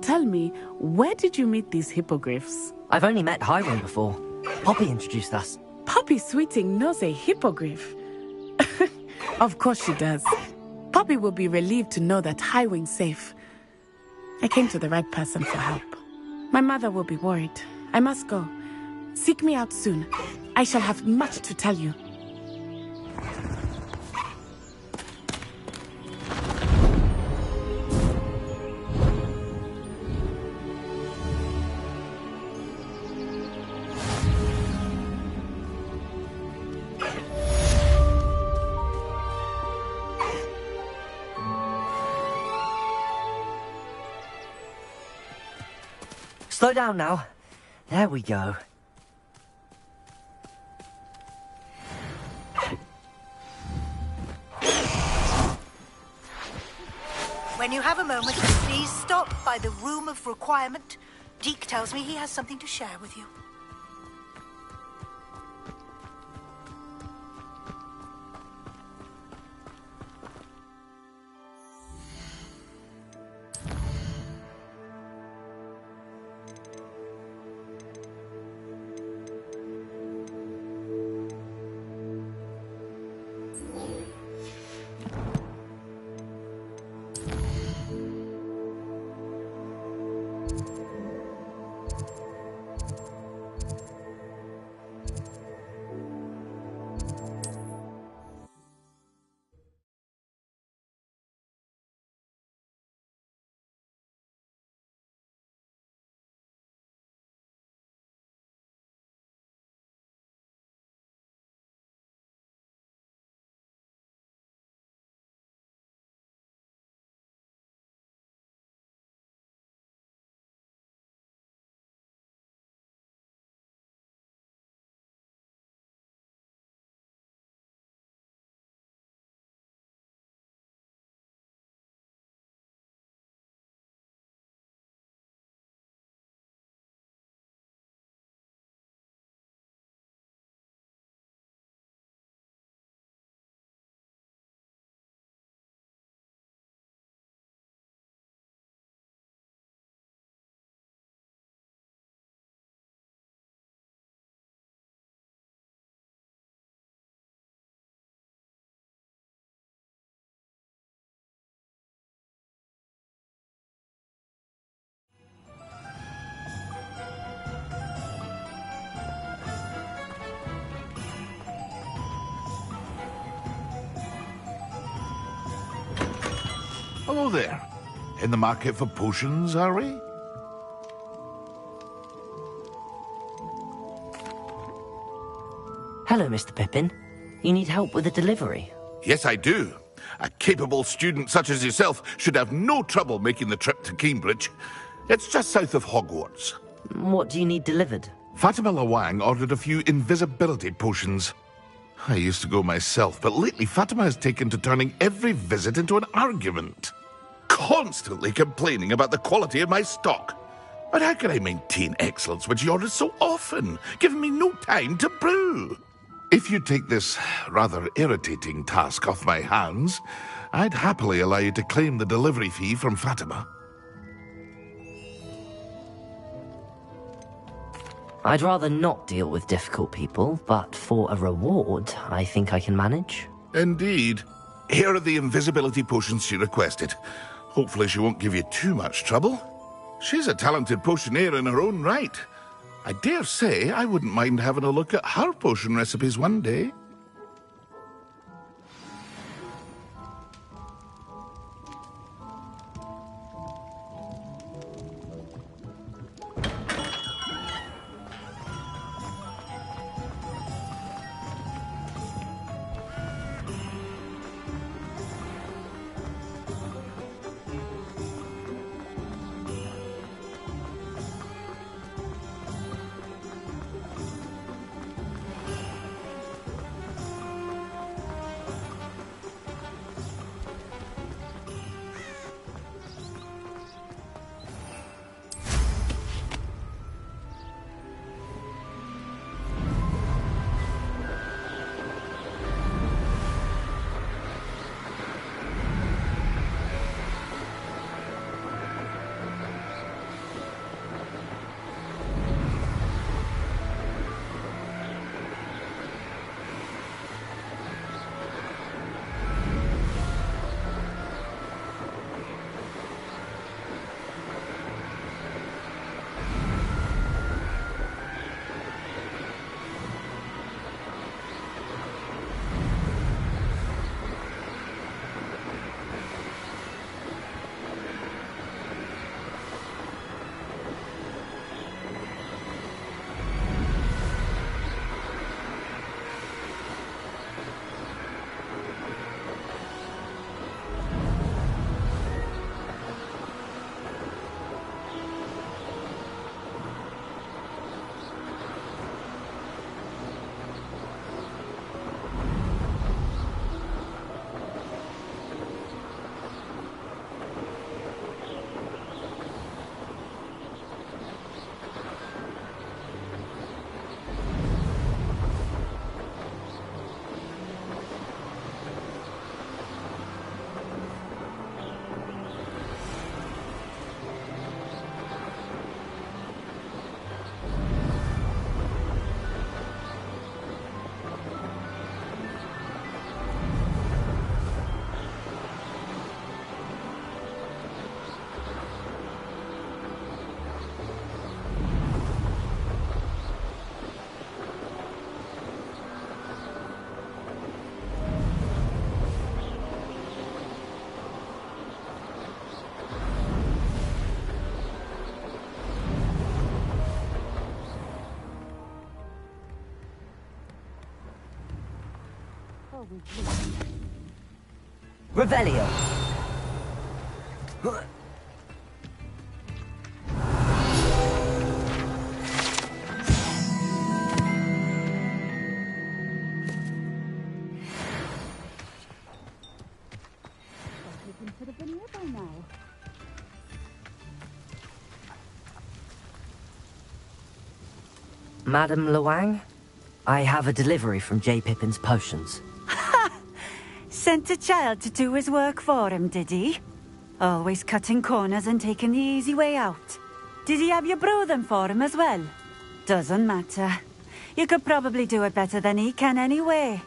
tell me, where did you meet these hippogriffs? I've only met Highwing before. Poppy introduced us. Poppy Sweeting knows a hippogriff. Of course she does. Poppy will be relieved to know that Highwing's safe. I came to the right person for help. My mother will be worried. I must go. Seek me out soon. I shall have much to tell you. Slow down now. There we go. When you have a moment, please stop by the Room of Requirement. Deke tells me he has something to share with you. Hello there. In the market for potions, are we? Hello, Mr. Pippin. You need help with a delivery? Yes, I do. A capable student such as yourself should have no trouble making the trip to Cambridge. It's just south of Hogwarts. What do you need delivered? Fatima Lawang ordered a few invisibility potions. I used to go myself, but lately Fatima has taken to turning every visit into an argument. Constantly complaining about the quality of my stock. But how can I maintain excellence when she orders so often, giving me no time to brew? If you take this rather irritating task off my hands, I'd happily allow you to claim the delivery fee from Fatima. I'd rather not deal with difficult people, but for a reward, I think I can manage. Indeed. Here are the invisibility potions she requested. Hopefully she won't give you too much trouble. She's a talented potioneer in her own right. I dare say I wouldn't mind having a look at her potion recipes one day. Revelio. Madam Lawang, I have a delivery from J. Pippin's potions. Sent a child to do his work for him, did he? Always cutting corners and taking the easy way out. Did he have you brew them for him as well? Doesn't matter. You could probably do it better than he can anyway.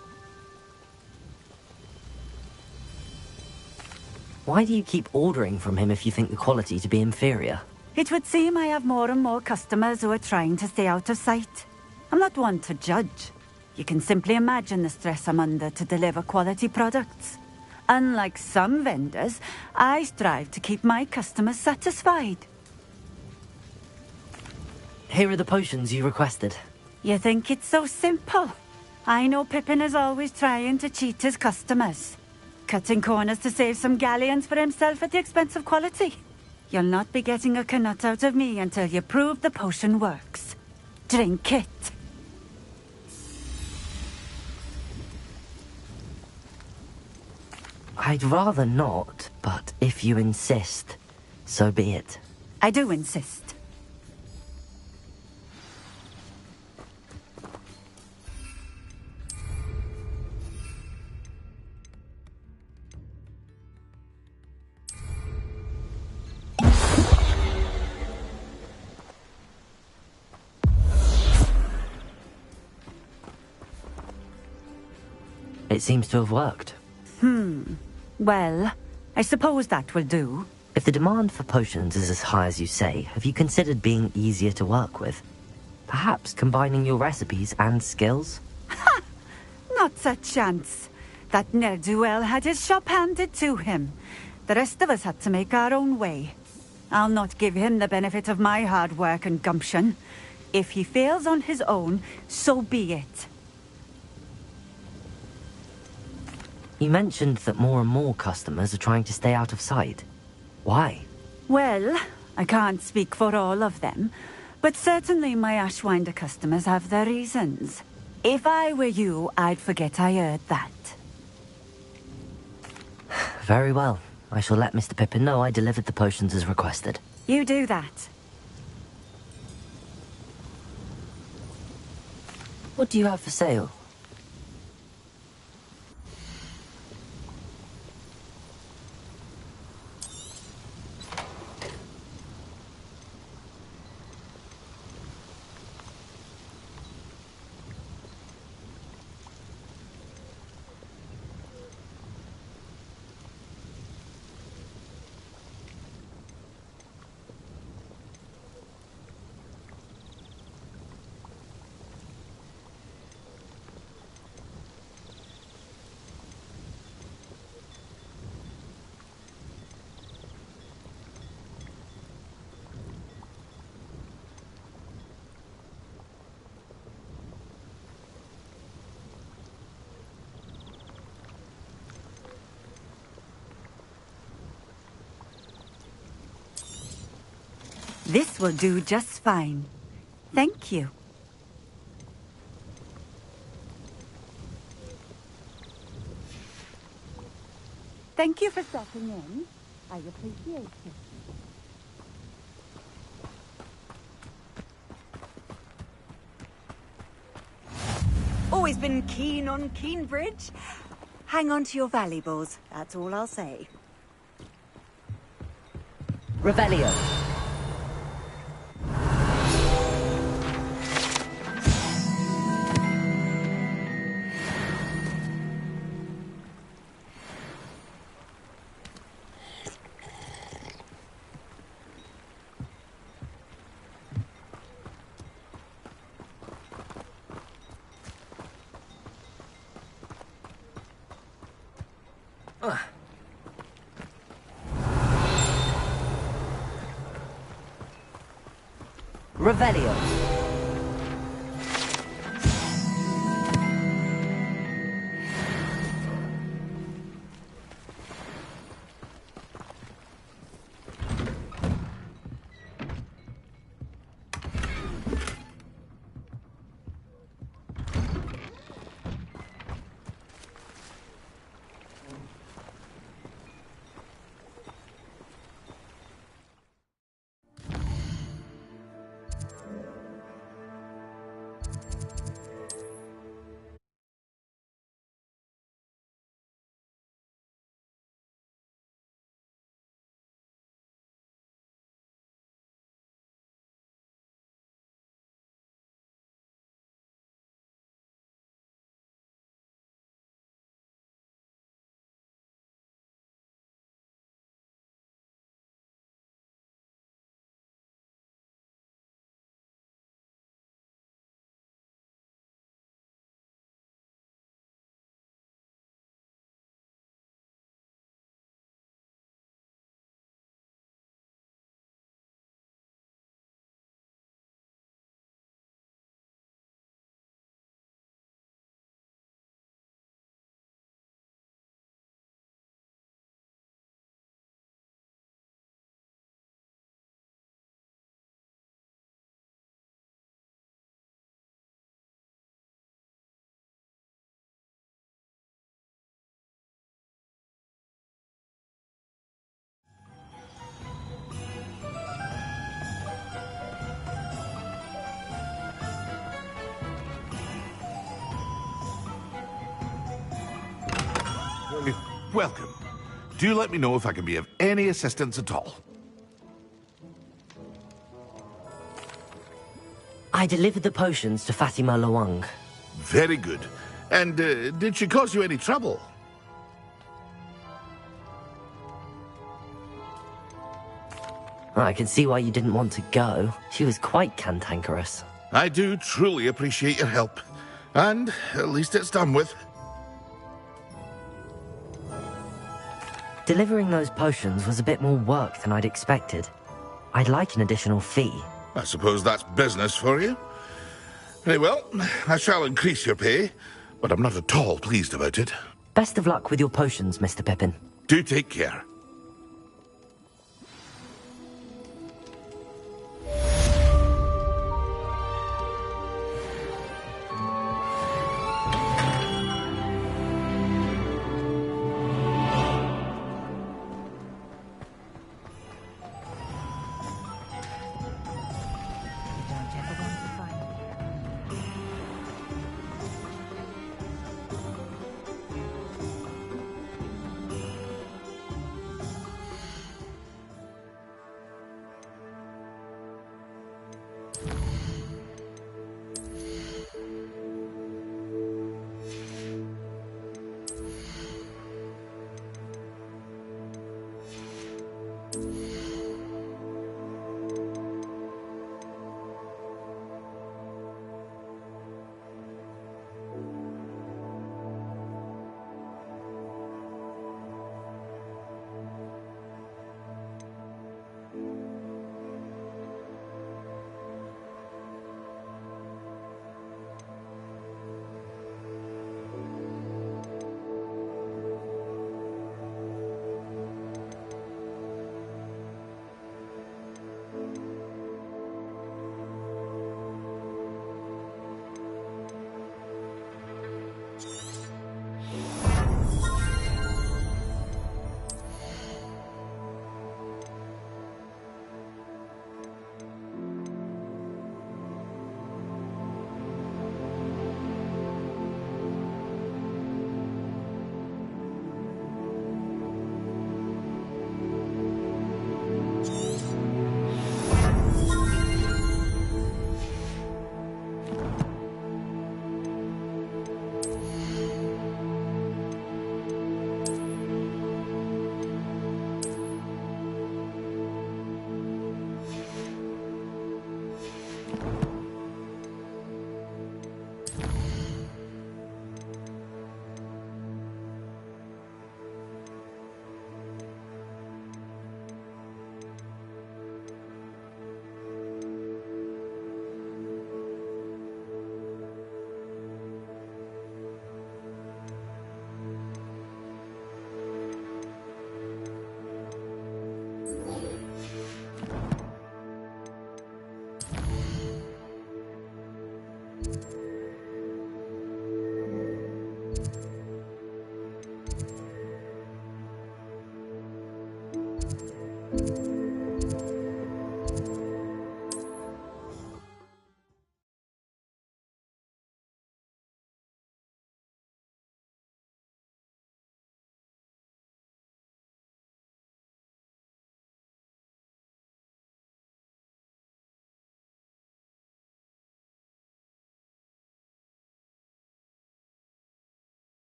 Why do you keep ordering from him if you think the quality to be inferior? It would seem I have more and more customers who are trying to stay out of sight. I'm not one to judge. You can simply imagine the stress I'm under to deliver quality products. Unlike some vendors, I strive to keep my customers satisfied. Here are the potions you requested. You think it's so simple? I know Pippin is always trying to cheat his customers. Cutting corners to save some galleons for himself at the expense of quality. You'll not be getting a canut out of me until you prove the potion works. Drink it. I'd rather not, but if you insist, so be it. I do insist. It seems to have worked. Well, I suppose that will do. If the demand for potions is as high as you say, have you considered being easier to work with? Perhaps combining your recipes and skills? Not a chance. That ne'er-do-well had his shop handed to him. The rest of us had to make our own way. I'll not give him the benefit of my hard work and gumption. If he fails on his own, so be it. You mentioned that more and more customers are trying to stay out of sight. Why? Well, I can't speak for all of them, but certainly my Ashwinder customers have their reasons. If I were you, I'd forget I heard that. Very well. I shall let Mr. Pippin know I delivered the potions as requested. You do that. What do you have for sale? This will do just fine. Thank you. Thank you for stopping in. I appreciate it. Always been keen on Keenbridge. Hang on to your valuables, that's all I'll say. Revelio. Revelio. Welcome. Do let me know if I can be of any assistance at all. I delivered the potions to Fatima Luang. Very good. And did she cause you any trouble? I can see why you didn't want to go. She was quite cantankerous. I do truly appreciate your help. And at least it's done with. Delivering those potions was a bit more work than I'd expected. I'd like an additional fee. I suppose that's business for you. Very well, I shall increase your pay, but I'm not at all pleased about it. Best of luck with your potions, Mr. Pippin. Do take care.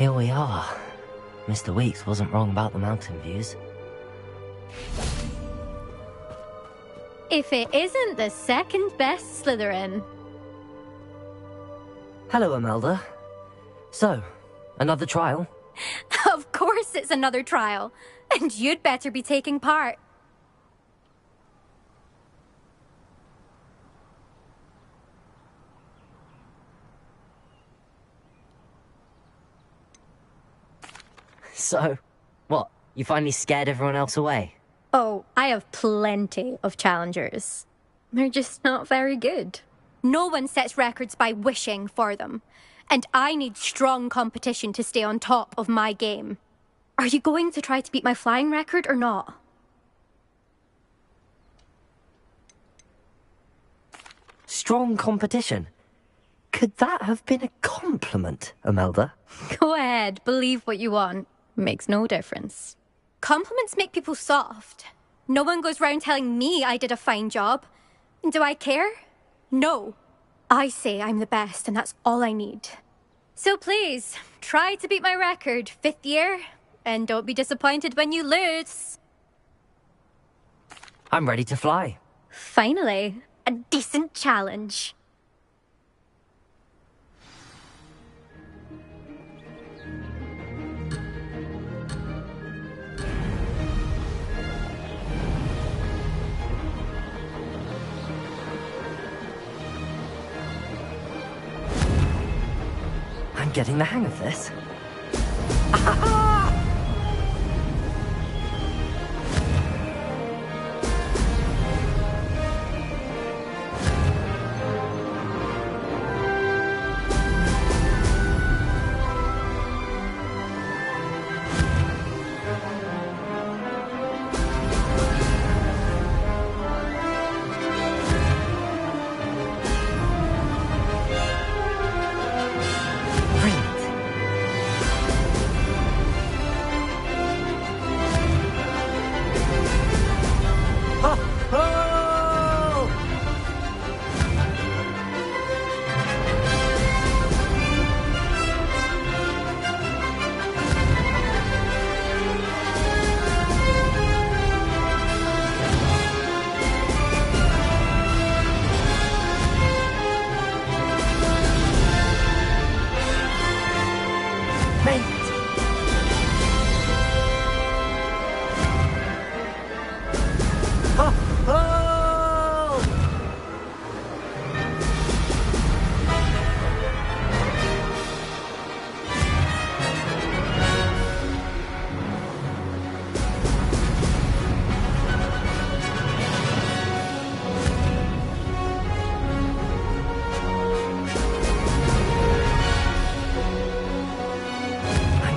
Here we are. Mr. Weeks wasn't wrong about the mountain views. If it isn't the second best Slytherin. Hello, Imelda. So, another trial? Of course it's another trial. And you'd better be taking part. So, what? You finally scared everyone else away? Oh, I have plenty of challengers. They're just not very good. No one sets records by wishing for them. And I need strong competition to stay on top of my game. Are you going to try to beat my flying record or not? Strong competition? Could that have been a compliment, Imelda? Go ahead, believe what you want. Makes no difference. Compliments make people soft. No one goes round telling me I did a fine job. Do I care? No. I say I'm the best, and that's all I need. So please, try to beat my record, 5th year, and don't be disappointed when you lose. I'm ready to fly. Finally, a decent challenge. I'm getting the hang of this.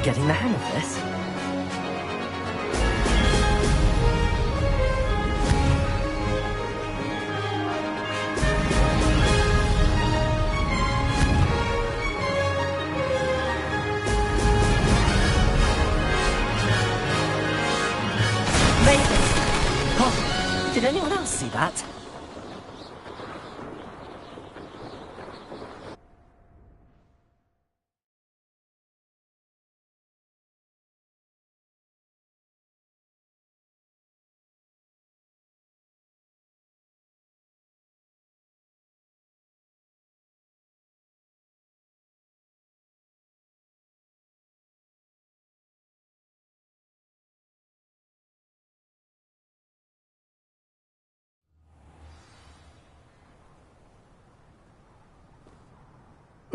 Getting the hang of this. Made it! Oh, did anyone else see that?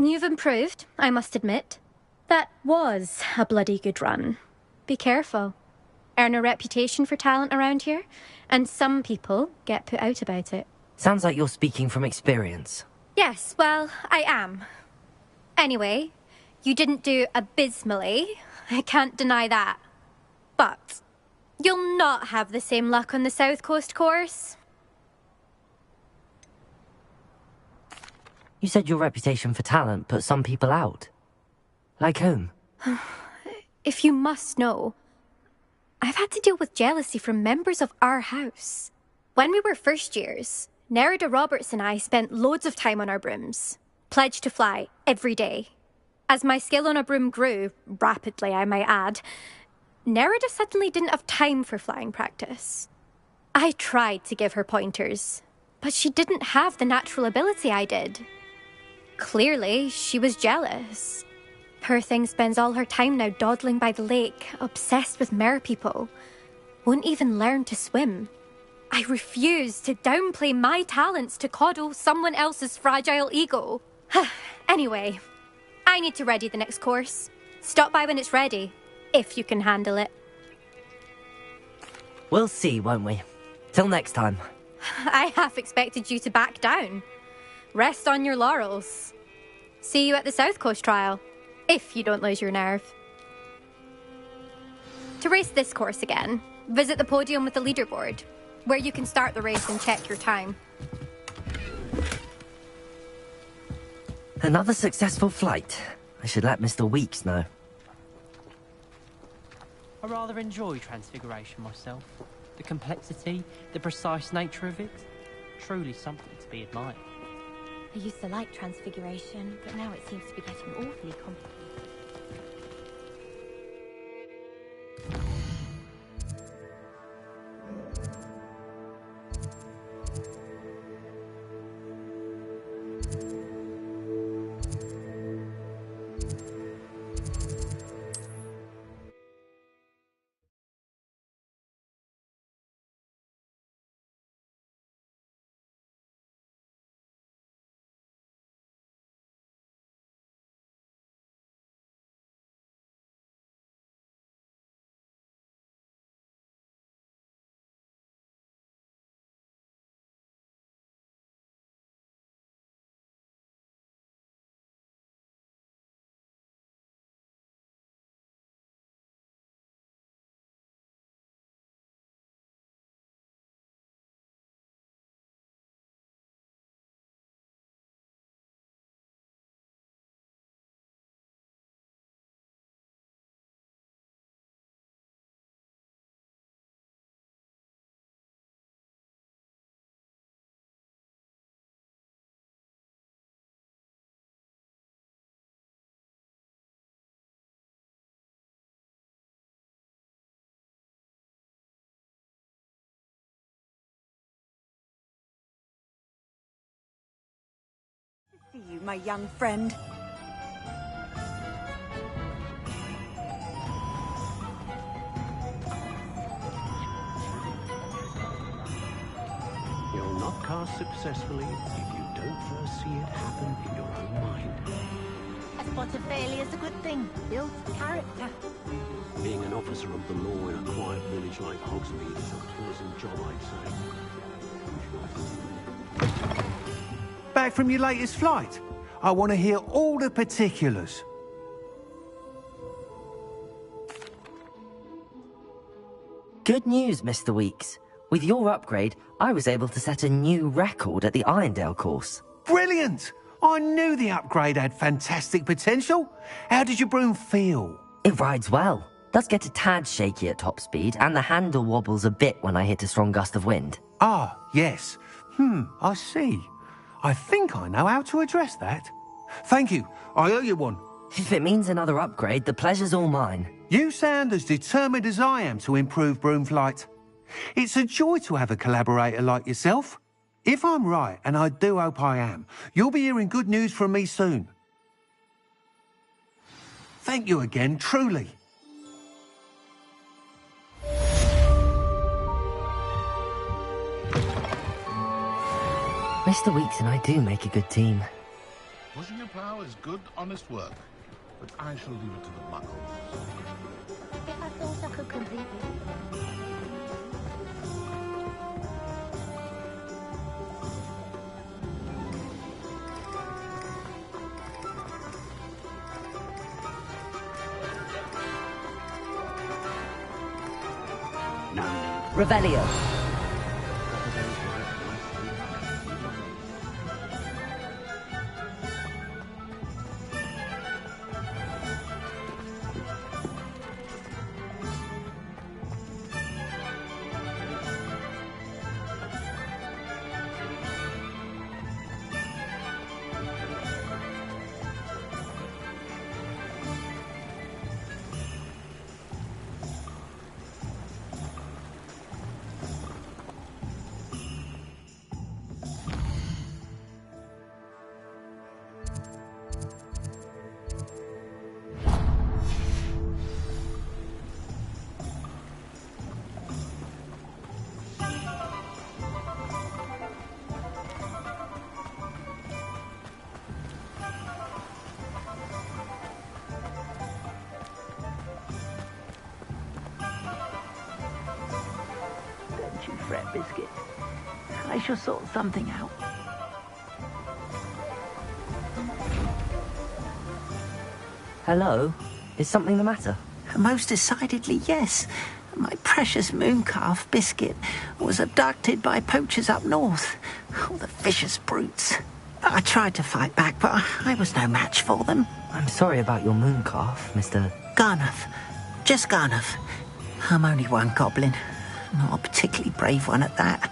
You've improved, I must admit. That was a bloody good run. Be careful. Earn a reputation for talent around here, and some people get put out about it. Sounds like you're speaking from experience. Yes, well, I am. Anyway, you didn't do abysmally. I can't deny that. But you'll not have the same luck on the South Coast course. You said your reputation for talent put some people out. Like whom? If you must know, I've had to deal with jealousy from members of our house. When we were first years, Nerida Roberts and I spent loads of time on our brooms, pledged to fly every day. As my skill on a broom grew, rapidly I might add, Nerida suddenly didn't have time for flying practice. I tried to give her pointers, but she didn't have the natural ability I did. Clearly, she was jealous. Poor thing spends all her time now dawdling by the lake, obsessed with merpeople. Won't even learn to swim. I refuse to downplay my talents to coddle someone else's fragile ego. Anyway, I need to ready the next course. Stop by when it's ready, if you can handle it. We'll see, won't we? Till next time. I half expected you to back down. Rest on your laurels. See you at the South Coast trial, if you don't lose your nerve. To race this course again, visit the podium with the leaderboard, where you can start the race and check your time. Another successful flight. I should let Mr. Weeks know. I rather enjoy Transfiguration myself. The complexity, the precise nature of it, truly something to be admired. I used to like Transfiguration, but now it seems to be getting awfully complicated. See you, my young friend. You'll not cast successfully if you don't first see it happen in your own mind. A spot of failure's a good thing. Builds character. Being an officer of the law in a quiet village like Hogsmeade is a pleasant job, I'd say. Back from your latest flight? I want to hear all the particulars. Good news, Mr. Weeks. With your upgrade, I was able to set a new record at the Irondale course. Brilliant! I knew the upgrade had fantastic potential. How did your broom feel? It rides well. Does get a tad shaky at top speed, and the handle wobbles a bit when I hit a strong gust of wind. Ah, yes. I see. I think I know how to address that. Thank you. I owe you one. If it means another upgrade, the pleasure's all mine. You sound as determined as I am to improve broom flight. It's a joy to have a collaborator like yourself. If I'm right, and I do hope I am, you'll be hearing good news from me soon. Thank you again, truly. Mr. Weeks and I do make a good team. Pushing a plough is good, honest work, but I shall leave it to the muckles. If I thought I could complete it. Revelio. fret, Biscuit. I shall sort something out. Hello? Is something the matter? Most decidedly, yes. My precious mooncalf, Biscuit, was abducted by poachers up north. Oh, the vicious brutes. I tried to fight back, but I was no match for them. I'm sorry about your mooncalf, Mr. Garnuff. Just Garnuff. I'm only one goblin. Not a particularly brave one at that.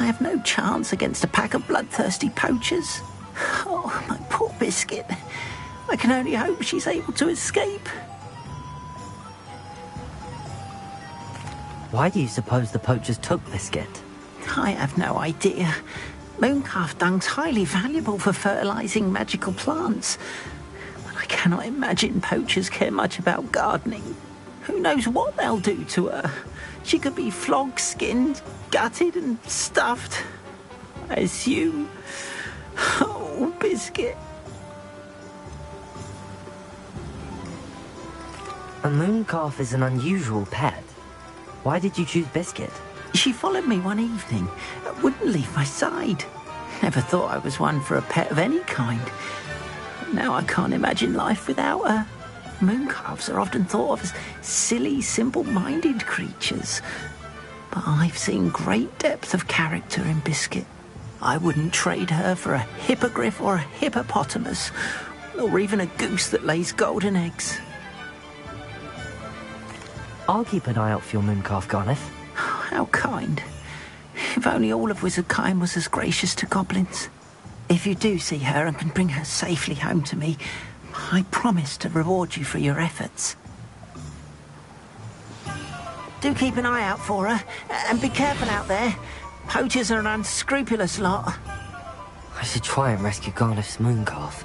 I have no chance against a pack of bloodthirsty poachers. Oh, my poor Biscuit. I can only hope she's able to escape. Why do you suppose the poachers took Biscuit? I have no idea. Mooncalf dung's highly valuable for fertilizing magical plants. But I cannot imagine poachers care much about gardening. Who knows what they'll do to her? She could be flogged, skinned, gutted and stuffed. I assume. Oh, Biscuit. A mooncalf is an unusual pet. Why did you choose Biscuit? She followed me one evening, wouldn't leave my side. Never thought I was one for a pet of any kind. But now I can't imagine life without her. Mooncalves are often thought of as silly, simple-minded creatures. But I've seen great depth of character in Biscuit. I wouldn't trade her for a hippogriff or a hippopotamus, or even a goose that lays golden eggs. I'll keep an eye out for your mooncalf, Garnuff. How kind. If only all of Wizardkind was as gracious to goblins. If you do see her and can bring her safely home to me, I promise to reward you for your efforts. Do keep an eye out for her, and be careful out there. Poachers are an unscrupulous lot. I should try and rescue Garnuff's mooncalf.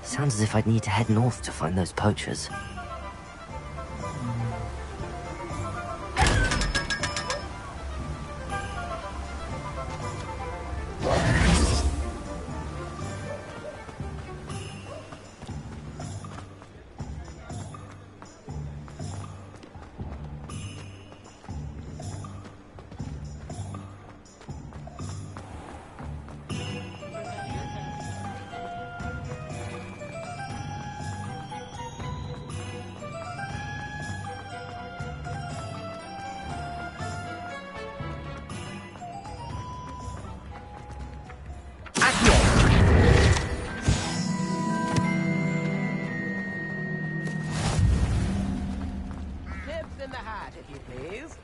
Sounds as if I'd need to head north to find those poachers. In the hat, if you please.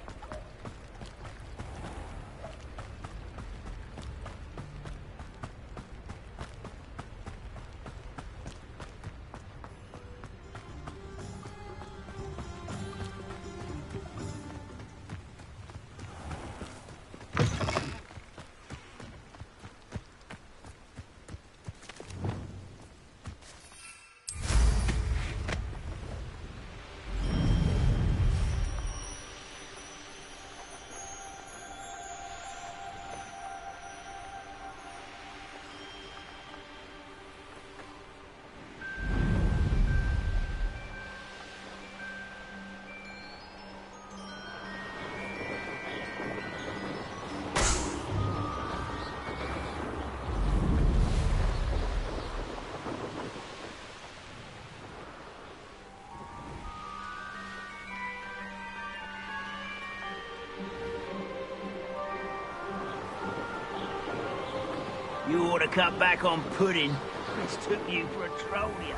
You ought to cut back on pudding. Mistook you for a troll, you.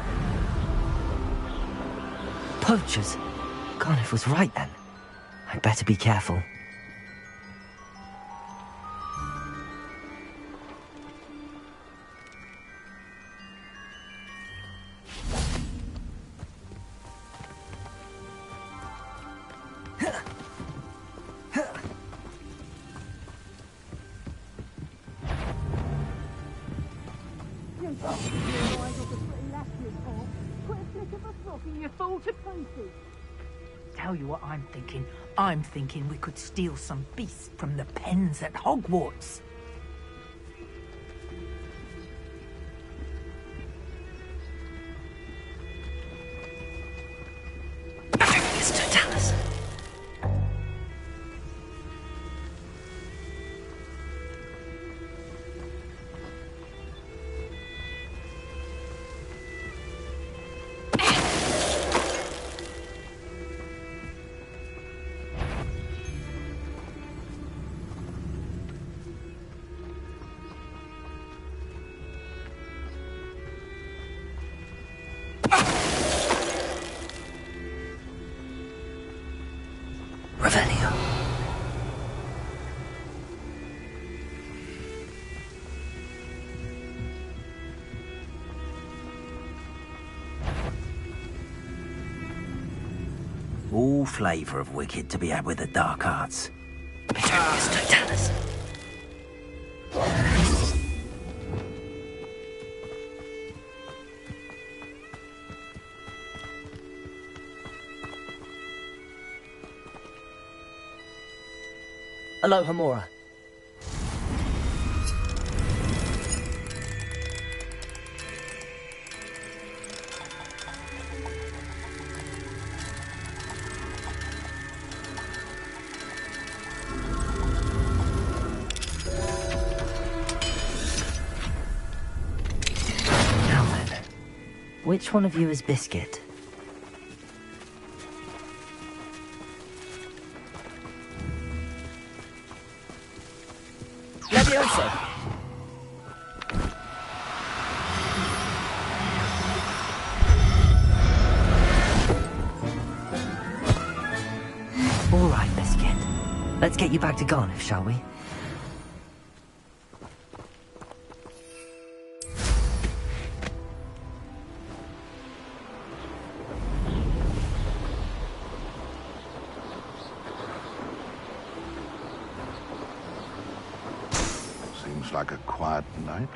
Poachers? Garnuff was right then. I'd better be careful. Tell you what I'm thinking. I'm thinking we could steal some beasts from the pens at Hogwarts. All flavour of wicked to be had with the dark arts. Aloha, Mora. Now then, which one of you is Biscuit? Levioso! All right, Biscuit. Let's get you back to Garniff, shall we? Seems like a quiet night.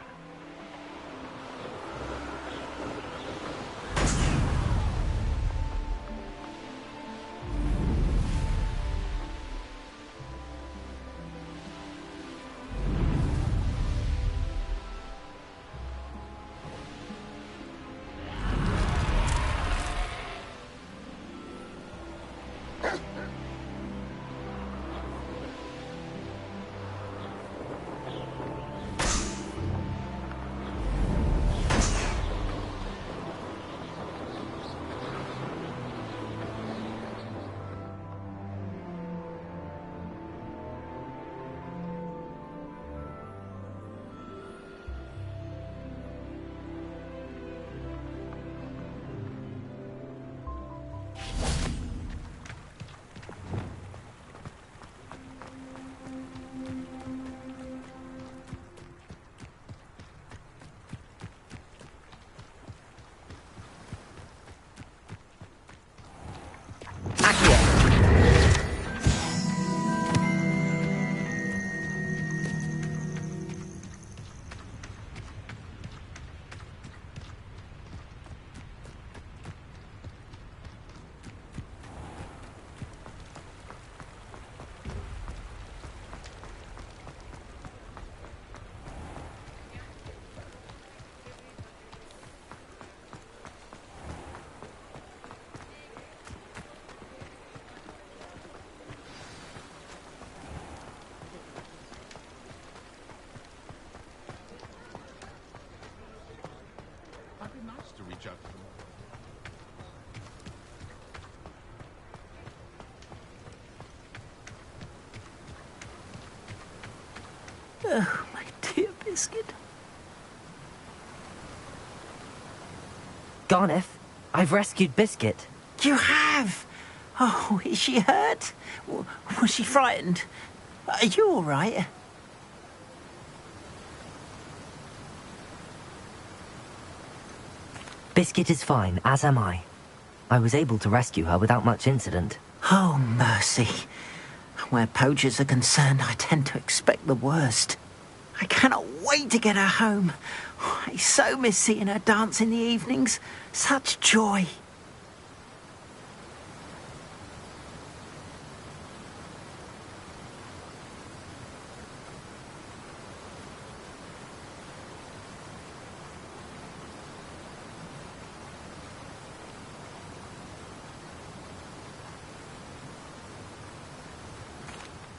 I'd be nice to reach out to them. Oh, my dear Biscuit. Garniff, I've rescued Biscuit. You have? Oh, is she hurt? Was she frightened? Are you all right? Biscuit is fine, as am I. I was able to rescue her without much incident. Oh, mercy. Where poachers are concerned, I tend to expect the worst. I cannot wait to get her home. I so miss seeing her dance in the evenings. Such joy.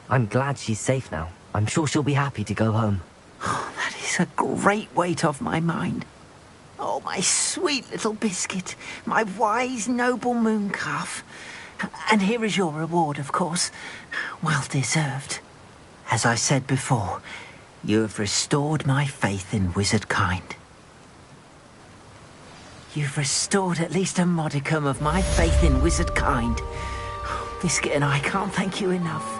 I'm glad she's safe now. I'm sure she'll be happy to go home. Oh, that is a great weight off my mind. Oh, my sweet little Biscuit, my wise, noble moon calf. And here is your reward, of course. Well deserved. As I said before, you have restored my faith in wizard kind. You've restored at least a modicum of my faith in wizard kind. Biscuit and I can't thank you enough.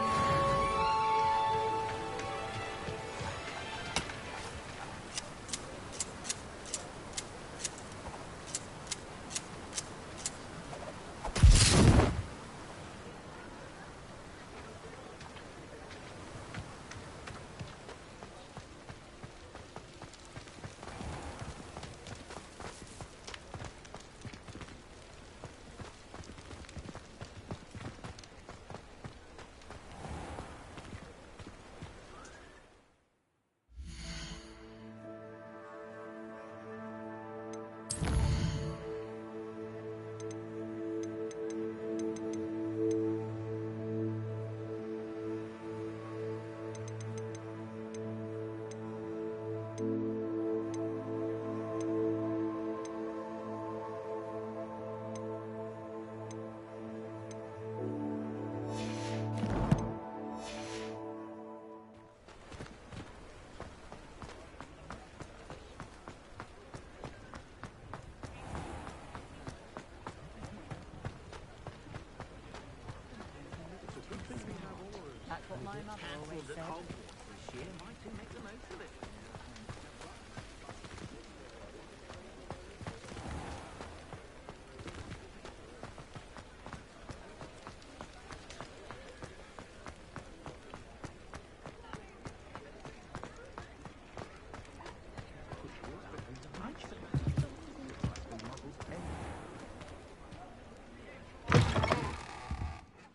Cancelled at Hogwarts this year. Might do make the most of it.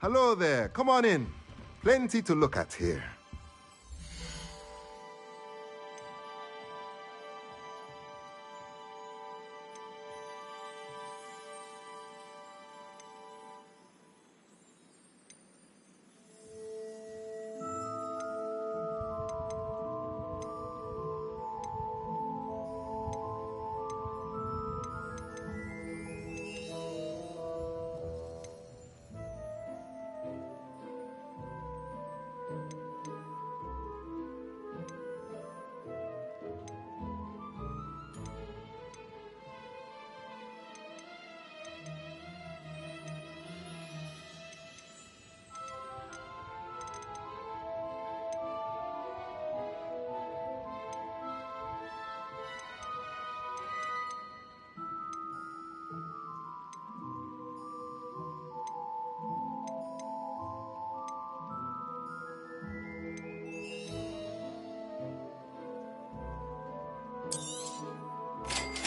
Hello there. Come on in. Plenty to look at here.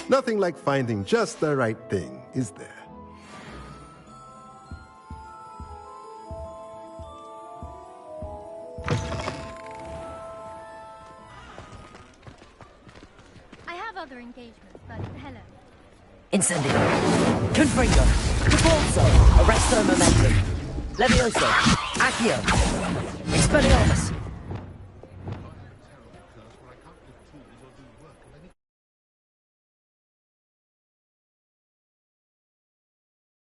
Nothing like finding just the right thing, is there? I have other engagements, but hello. Incendio. Confringo. Caporzo. Arresto Momentum. Levioso. Accio. Expelliarmus.